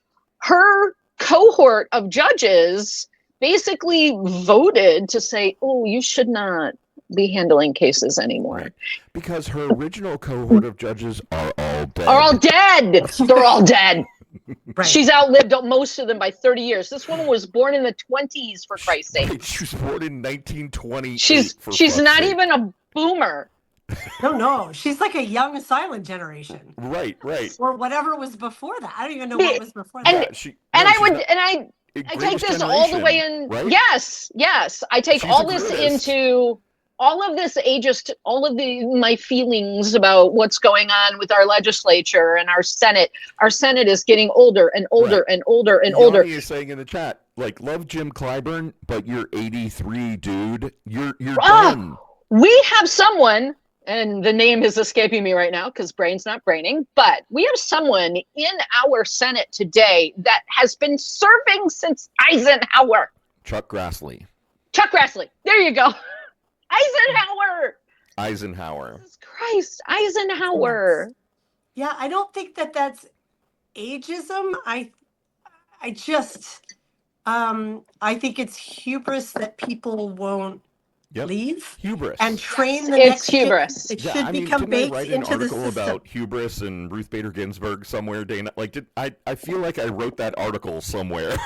her cohort of judges basically voted to say, "Oh, you should not be handling cases anymore." Right. Because her original cohort of judges are all dead. They're all dead. Right. She's outlived most of them by 30 years. This woman was born in the 20s, for Christ's sake. She was born in 1920. She's not even a boomer. No. She's like a young silent generation. Right. Or whatever was before that. I don't even know what was before that. I take this all the way in. Right? Yes. I take all this into all of this ageist, all of my feelings about what's going on with our legislature and our Senate. Our Senate is getting older and older and older and older. You're saying in the chat, like, love Jim Clyburn, but you're 83, dude. You're done. We have someone, and the name is escaping me right now because brain's not braining, but we have someone in our Senate today that has been serving since Eisenhower. Chuck Grassley. There you go. Eisenhower. Jesus Christ, Eisenhower. Yeah, I don't think that's ageism. I think it's hubris that people won't leave. Hubris. And train the next hubris. It should become baked write into an the article system. about hubris and Ruth Bader Ginsburg somewhere, Dana. Like, I feel like I wrote that article somewhere.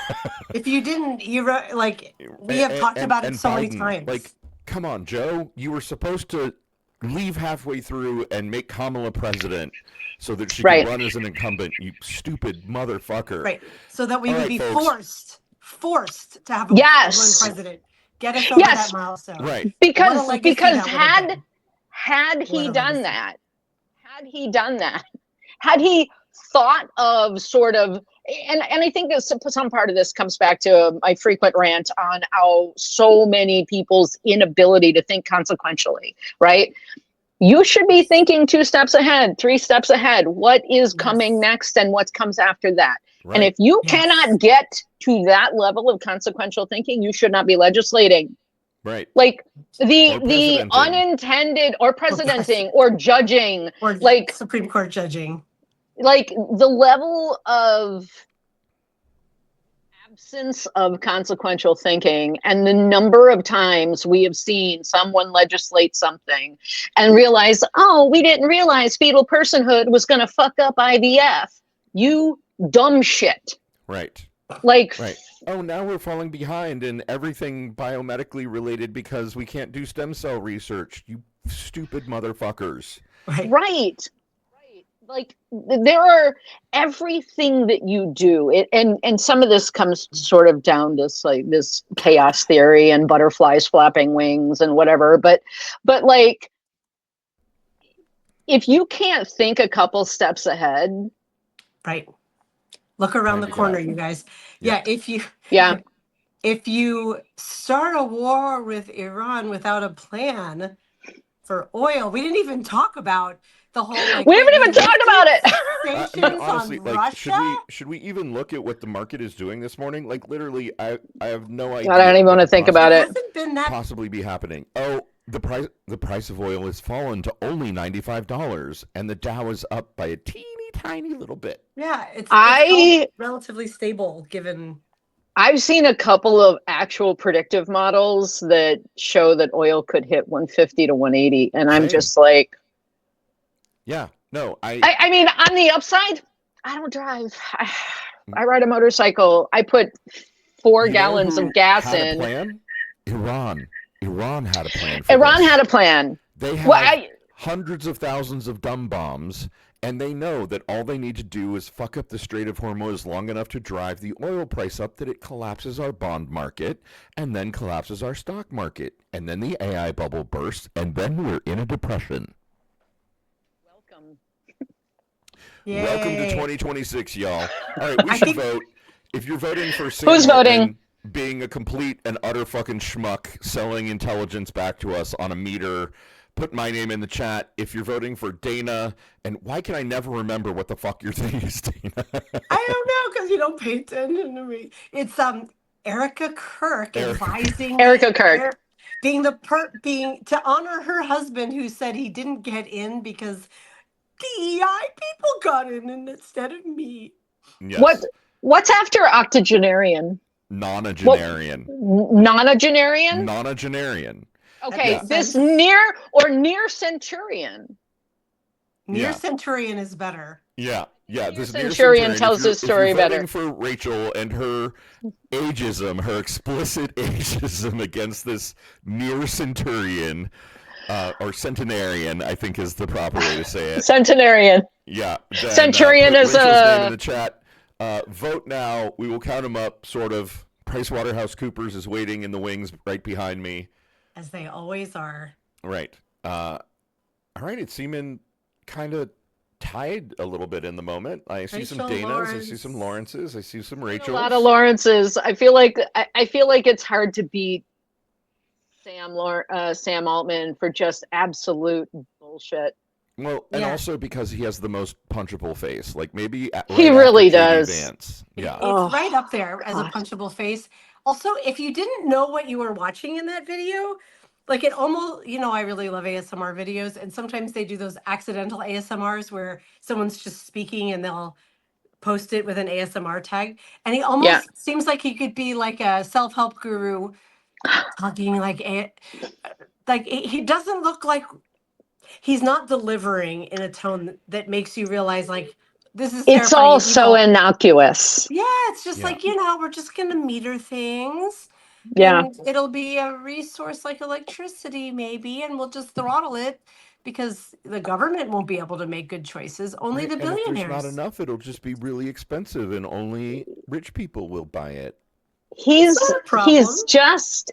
If you didn't, you wrote, like, we have talked about it so Biden, many times. Like, come on, Joe. You were supposed to leave halfway through and make Kamala president so that she could run as an incumbent, you stupid motherfucker. Right. So that we would be folks. forced to have a woman president. Get us over that milestone. Right. Because had he done that, had he thought of sort of, and I think that some part of this comes back to my frequent rant on how so many people's inability to think consequentially, right? You should be thinking 2 steps ahead, 3 steps ahead. What is coming next and what comes after that? And Right. if you Yes. cannot get to that level of consequential thinking, you should not be legislating. Right. Like Or the presidenting. unintended or presidenting or judging, Or like Supreme Court judging. the level of absence of consequential thinking and the number of times we have seen someone legislate something and realize, oh, we didn't realize fetal personhood was going to fuck up IVF. You dumb shit. Right. Like, Right. Oh, now we're falling behind in everything biomedically related because we can't do stem cell research. You stupid motherfuckers. Right. right. Like there are everything that you do it, and some of this comes sort of down to like this chaos theory and butterflies flapping wings and whatever, but like if you can't think a couple steps ahead, Right. Look around Time the to get corner, out. you guys. Yeah. Yeah, if you start a war with Iran without a plan for oil, we didn't even talk about the whole like we haven't even talked about it. sanctions honestly, on like, Russia. should we even look at what the market is doing this morning? Like, literally, I have no idea. I don't even want to think about It it. hasn't been that Possibly be happening. Oh, the price of oil has fallen to only $95, and the Dow is up by a teeny tiny little bit. yeah, it's I- held relatively stable given I've seen a couple of actual predictive models that show that oil could hit 150 to 180, and I'm Same. just like, Yeah. No, I mean, on the upside, I don't drive. I ride a motorcycle. I put 4 you know gallons who of gas had a in. plan? Iran had a plan for Iran this. had a plan. They have Well, hundreds of thousands of dumb bombs, and they know that all they need to do is fuck up the Strait of Hormuz long enough to drive the oil price up that it collapses our bond market and then collapses our stock market. And then the AI bubble bursts, and then we're in a depression. welcome. Welcome to Yay. 2026, y'all. All right, we I should think- vote. If you're voting for Sam Who's Altman voting? being a complete and utter fucking schmuck selling intelligence back to us on a meter, put my name in the chat. If you're voting for Dana, and why can I never remember what the fuck your thing is, Dana? I don't know because you don't pay attention to me. It's Erica Kirk advising Erica Kirk. being being to honor her husband who said he didn't get in because DEI people got in instead of me. Yes. What's after octogenarian? Nonagenarian. Nonagenarian? Nonagenarian. Okay, makes this sense. near centurion. Near Yeah. Centurion is better. Yeah. This near Centurion tells if you're- his story if you're voting better. for Rachel and her ageism, her explicit ageism against this near centurion, or centenarian, I think is the proper way to say it. Centenarian. Yeah. Then, Centurion put is Rachel's name a- in the chat. Vote now. We will count them up. Sort of. PricewaterhouseCoopers is waiting in the wings right behind me. As they always are. Right. All right. It's seeming kind of tied a little bit in the moment. I see some Rachel, Danas. I see some Lawrence. Lawrences. I see some A Rachels. lot of Lawrences. I feel like it's hard to beat Sam Altman for just absolute bullshit. Well, and Yeah. also because he has the most punchable face. Like maybe He right really after JD does. Vance. Yeah. It's Oh, right up there as a God. punchable face. Also, if you didn't know what you were watching in that video, like it almost, I really love ASMR videos, and sometimes they do those accidental ASMRs where someone's just speaking and they'll post it with an ASMR tag. And he almost seems like he could be like a self-help guru talking like he doesn't look like he's not delivering in a tone that makes you realize like this is It's terrifying all and so evil. innocuous. Yeah, it's just Yeah. like, we're just going to meter things. Yeah. And it'll be a resource like electricity, maybe, and we'll just throttle it because the government won't be able to make good choices. Only Right, the and if billionaires. there's not enough, it'll just be really expensive, and only rich people will buy it. He's not a problem.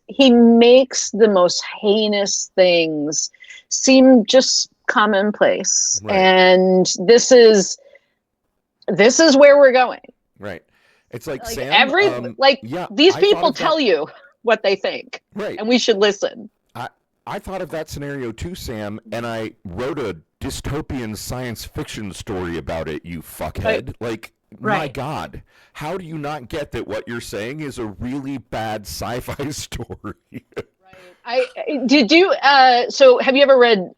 he makes the most heinous things seem just commonplace. Right. And this is where we're going. Right. It's like Like Sam. Yeah, these I people thought of tell that- you what they think, Right. and we should listen. I thought of that scenario too, Sam, and I wrote a dystopian science fiction story about it. You fuckhead! Like My Right. God, how do you not get that what you're saying is a really bad sci-fi story? Did you so have you ever read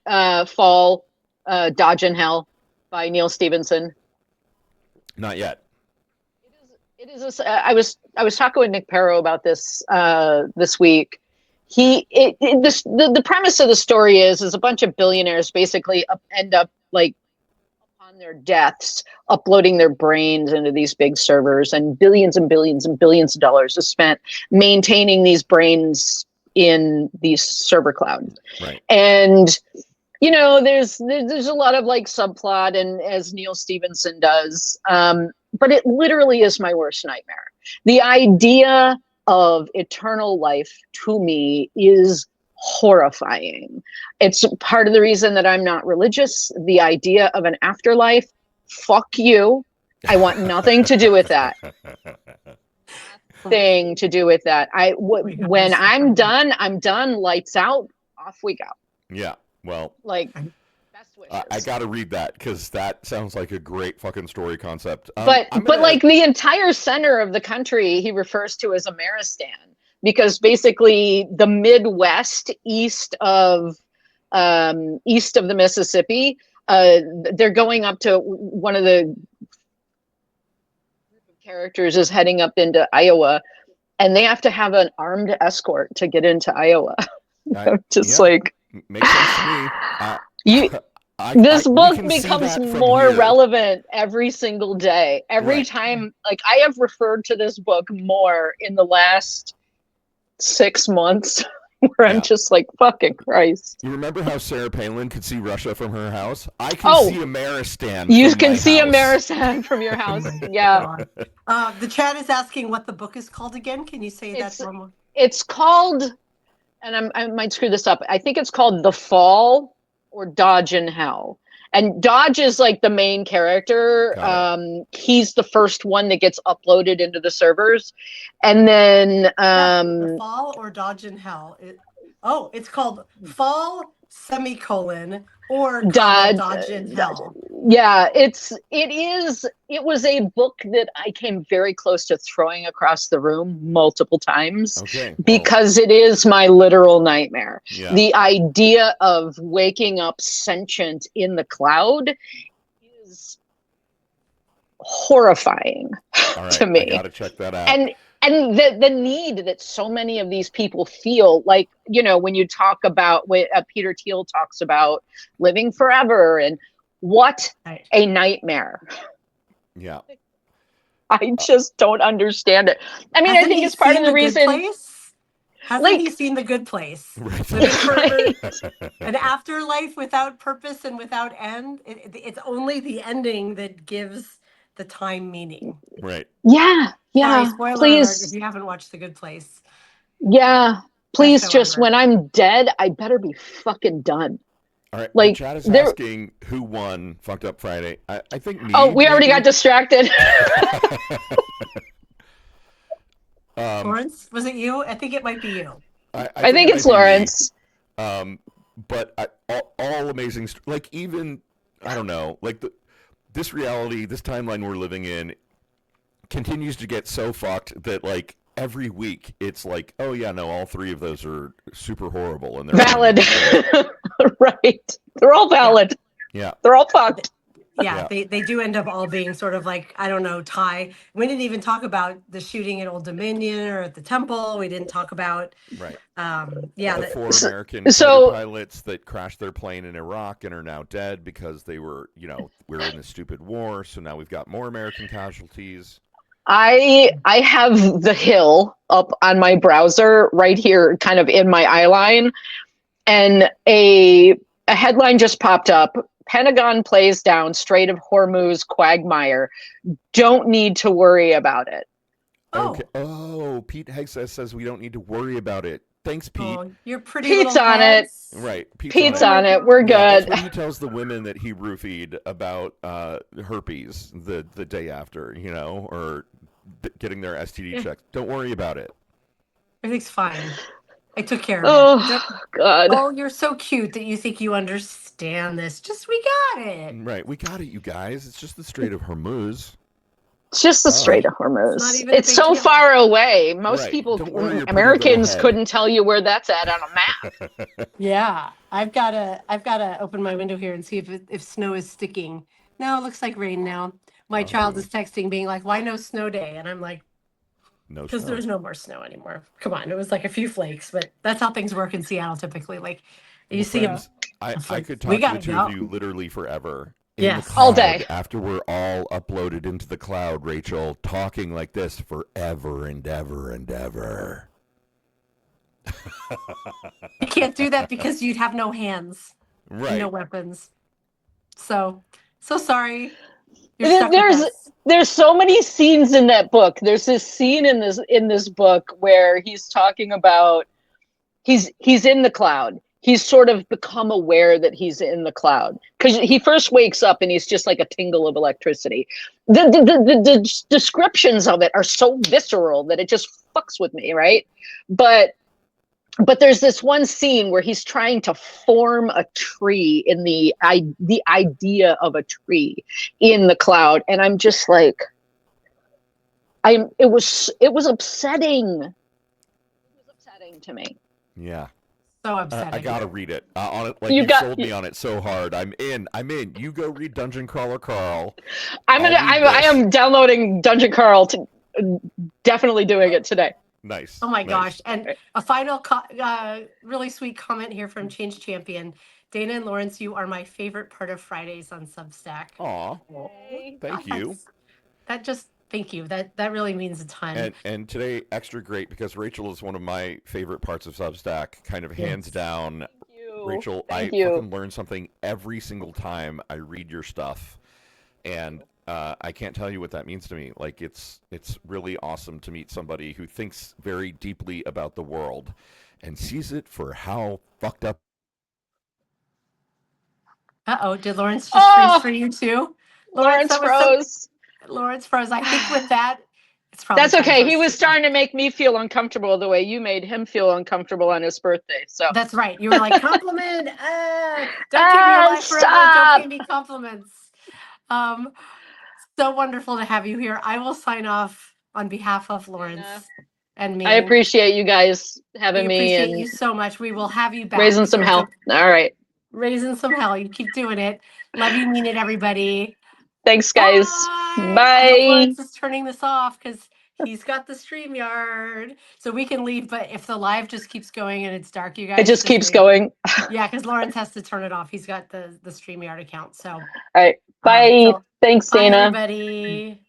Fall, Dodge in Hell by Neil Stevenson? Not yet. I was talking with Nick Perro about this this week. The premise of the story is a bunch of billionaires basically end up like upon their deaths uploading their brains into these big servers, and billions and billions and billions of dollars is spent maintaining these brains in these server clouds. Right. And there's a lot of like subplot, and as Neil Stevenson does, but it literally is my worst nightmare. The idea of eternal life to me is horrifying. It's part of the reason that I'm not religious. The idea of an afterlife, fuck you. I want nothing to do with that. Thing to do with that. When I'm done, lights out, off we go. Yeah. Well, like best wishes. I got to read that because that sounds like a great fucking story concept. But like the entire center of the country, he refers to as Ameristan, because basically the Midwest east of the Mississippi, they're going up to one of the characters is heading up into Iowa, and they have to have an armed escort to get into Iowa. Like makes sense to me. This book becomes more relevant every single day. Every time, like I have referred to this book more in the last 6 months, where I'm just like, fucking Christ. You remember how Sarah Palin could see Russia from her house? I can see Ameristan. You can see Ameristan from your house. Yeah. The chat is asking what the book is called again. Can you say that one more? It's called, and I might screw this up, I think it's called The Fall or Dodge in Hell. And Dodge is like the main character. He's the first one that gets uploaded into the servers. And then The Fall or Dodge in Hell. It's called Fall semicolon or Dodge in Hell. Yeah, it was a book that I came very close to throwing across the room multiple times because it is my literal nightmare. Yeah. The idea of waking up sentient in the cloud is horrifying to me. I gotta check that out. And the need that so many of these people feel, like, when you talk about, Peter Thiel talks about living forever, and what a nightmare. Yeah. I just don't understand it. I mean, I think it's part of the reason. Hasn't he seen The Good Place? Living for an afterlife without purpose and without end. It's only the ending that gives the time meaning. Right. Yeah. Sorry, spoiler alert if you haven't watched The Good Place. Yeah. Please, just when I'm dead, I better be fucking done. All right. Like, the chat is asking who won Fucked Up Friday. I think me. Oh, we already got distracted. Lawrence, was it you? I think it might be you. I think it's Lawrence. But all amazing. Like, even, I don't know, like this reality, this timeline we're living in continues to get so fucked that, like, every week it's like, oh yeah, no, all three of those are super horrible and they're valid. Right. They're all valid. Yeah. They're all fucked. Yeah, they do end up all being sort of like, I don't know, Ty. We didn't even talk about the shooting at Old Dominion or at the temple. We didn't talk about the 4 American pilots that crashed their plane in Iraq and are now dead because they were, we're in this stupid war. So now we've got more American casualties. I have the Hill up on my browser right here, kind of in my eye line, and a headline just popped up. Pentagon plays down Strait of Hormuz quagmire. Don't need to worry about it. Okay. Oh, Pete Hegseth says we don't need to worry about it. Thanks, Pete. Oh, you're pretty. Pete's on it. Right. Pete's on it. We're good. That's what he tells the women that he roofied about herpes the day after, or getting their STD checked. Don't worry about it. Everything's fine. I took care of it. God. Oh, you're so cute that you think you understand this. We got it. Right. We got it, you guys. It's just the Strait of Hormuz. It's just the All Strait right. of Hormuz. It's not even a It's big so deal. far away. Most Right. people, Don't worry, you're pretty Americans, ahead. couldn't tell you where that's at on a map. Yeah, I've gotta open my window here and see if snow is sticking. No, it looks like rain now. My child Oh. is texting, being like, "Why no snow day?" And I'm like, No "Because snow. there's no more snow anymore. Come on, it was like a few flakes, but that's how things work in Seattle typically. Like, you Well, see friends, I flake, could we talk to the gotta two go." of you literally forever. In the Yes. cloud, All day. after we're all uploaded into the cloud, Rachel, talking like this forever and ever and ever. You can't do that because you'd have no hands, and Right. no weapons. So sorry. You're stuck with There's us. there's so many scenes in that book. There's this scene in this book where he's talking about he's in the cloud. He's sort of become aware that he's in the cloud because he first wakes up and he's just like a tingle of electricity. The descriptions of it are so visceral that it just fucks with me, right? But there's this one scene where he's trying to form a tree in the idea of a tree in the cloud, and I'm just like, it was upsetting. It was upsetting to me. Yeah. So upsetting. I gotta read it. On it, like You you got- sold me on it so hard. I'm in. You go read Dungeon Crawler Carl. I I'll read this. am downloading Dungeon Carl to definitely doing it today. Nice. Oh my nice. gosh. And a final really sweet comment here from Change Champion. Dana and Lawrence, you are my favorite part of Fridays on Substack. Aw, thank you. Thank you. That really means a ton. And today extra great because Rachel is one of my favorite parts of Substack, kind of hands down. Thank you. Rachel, Thank I you. fucking learn something every single time I read your stuff, and I can't tell you what that means to me. Like it's really awesome to meet somebody who thinks very deeply about the world and sees it for how fucked up. Uh-oh, did Lawrence just freeze for you too? Lawrence that was froze. Lawrence froze. I think with that, it's probably That's time okay. for He us was to- starting to make me feel uncomfortable the way you made him feel uncomfortable on his birthday. So That's right. You were like, compliment. Don't give me a life forever. stop. Don't give me compliments. So wonderful to have you here. I will sign off on behalf of Lawrence and me. I appreciate you guys having We me appreciate and you so much. We will have you back. raising some hell. All right. Raising some hell. You keep doing it. Love you, mean it, everybody. Thanks, guys. I hope Bye. Lawrence is turning this off because he's got the StreamYard. So we can leave, but if the live just keeps going and it's dark, you guys. It just keeps leave. going. Yeah, because Lawrence has to turn it off. He's got the StreamYard account. So All right. Bye. so Thanks, bye, Dana. everybody.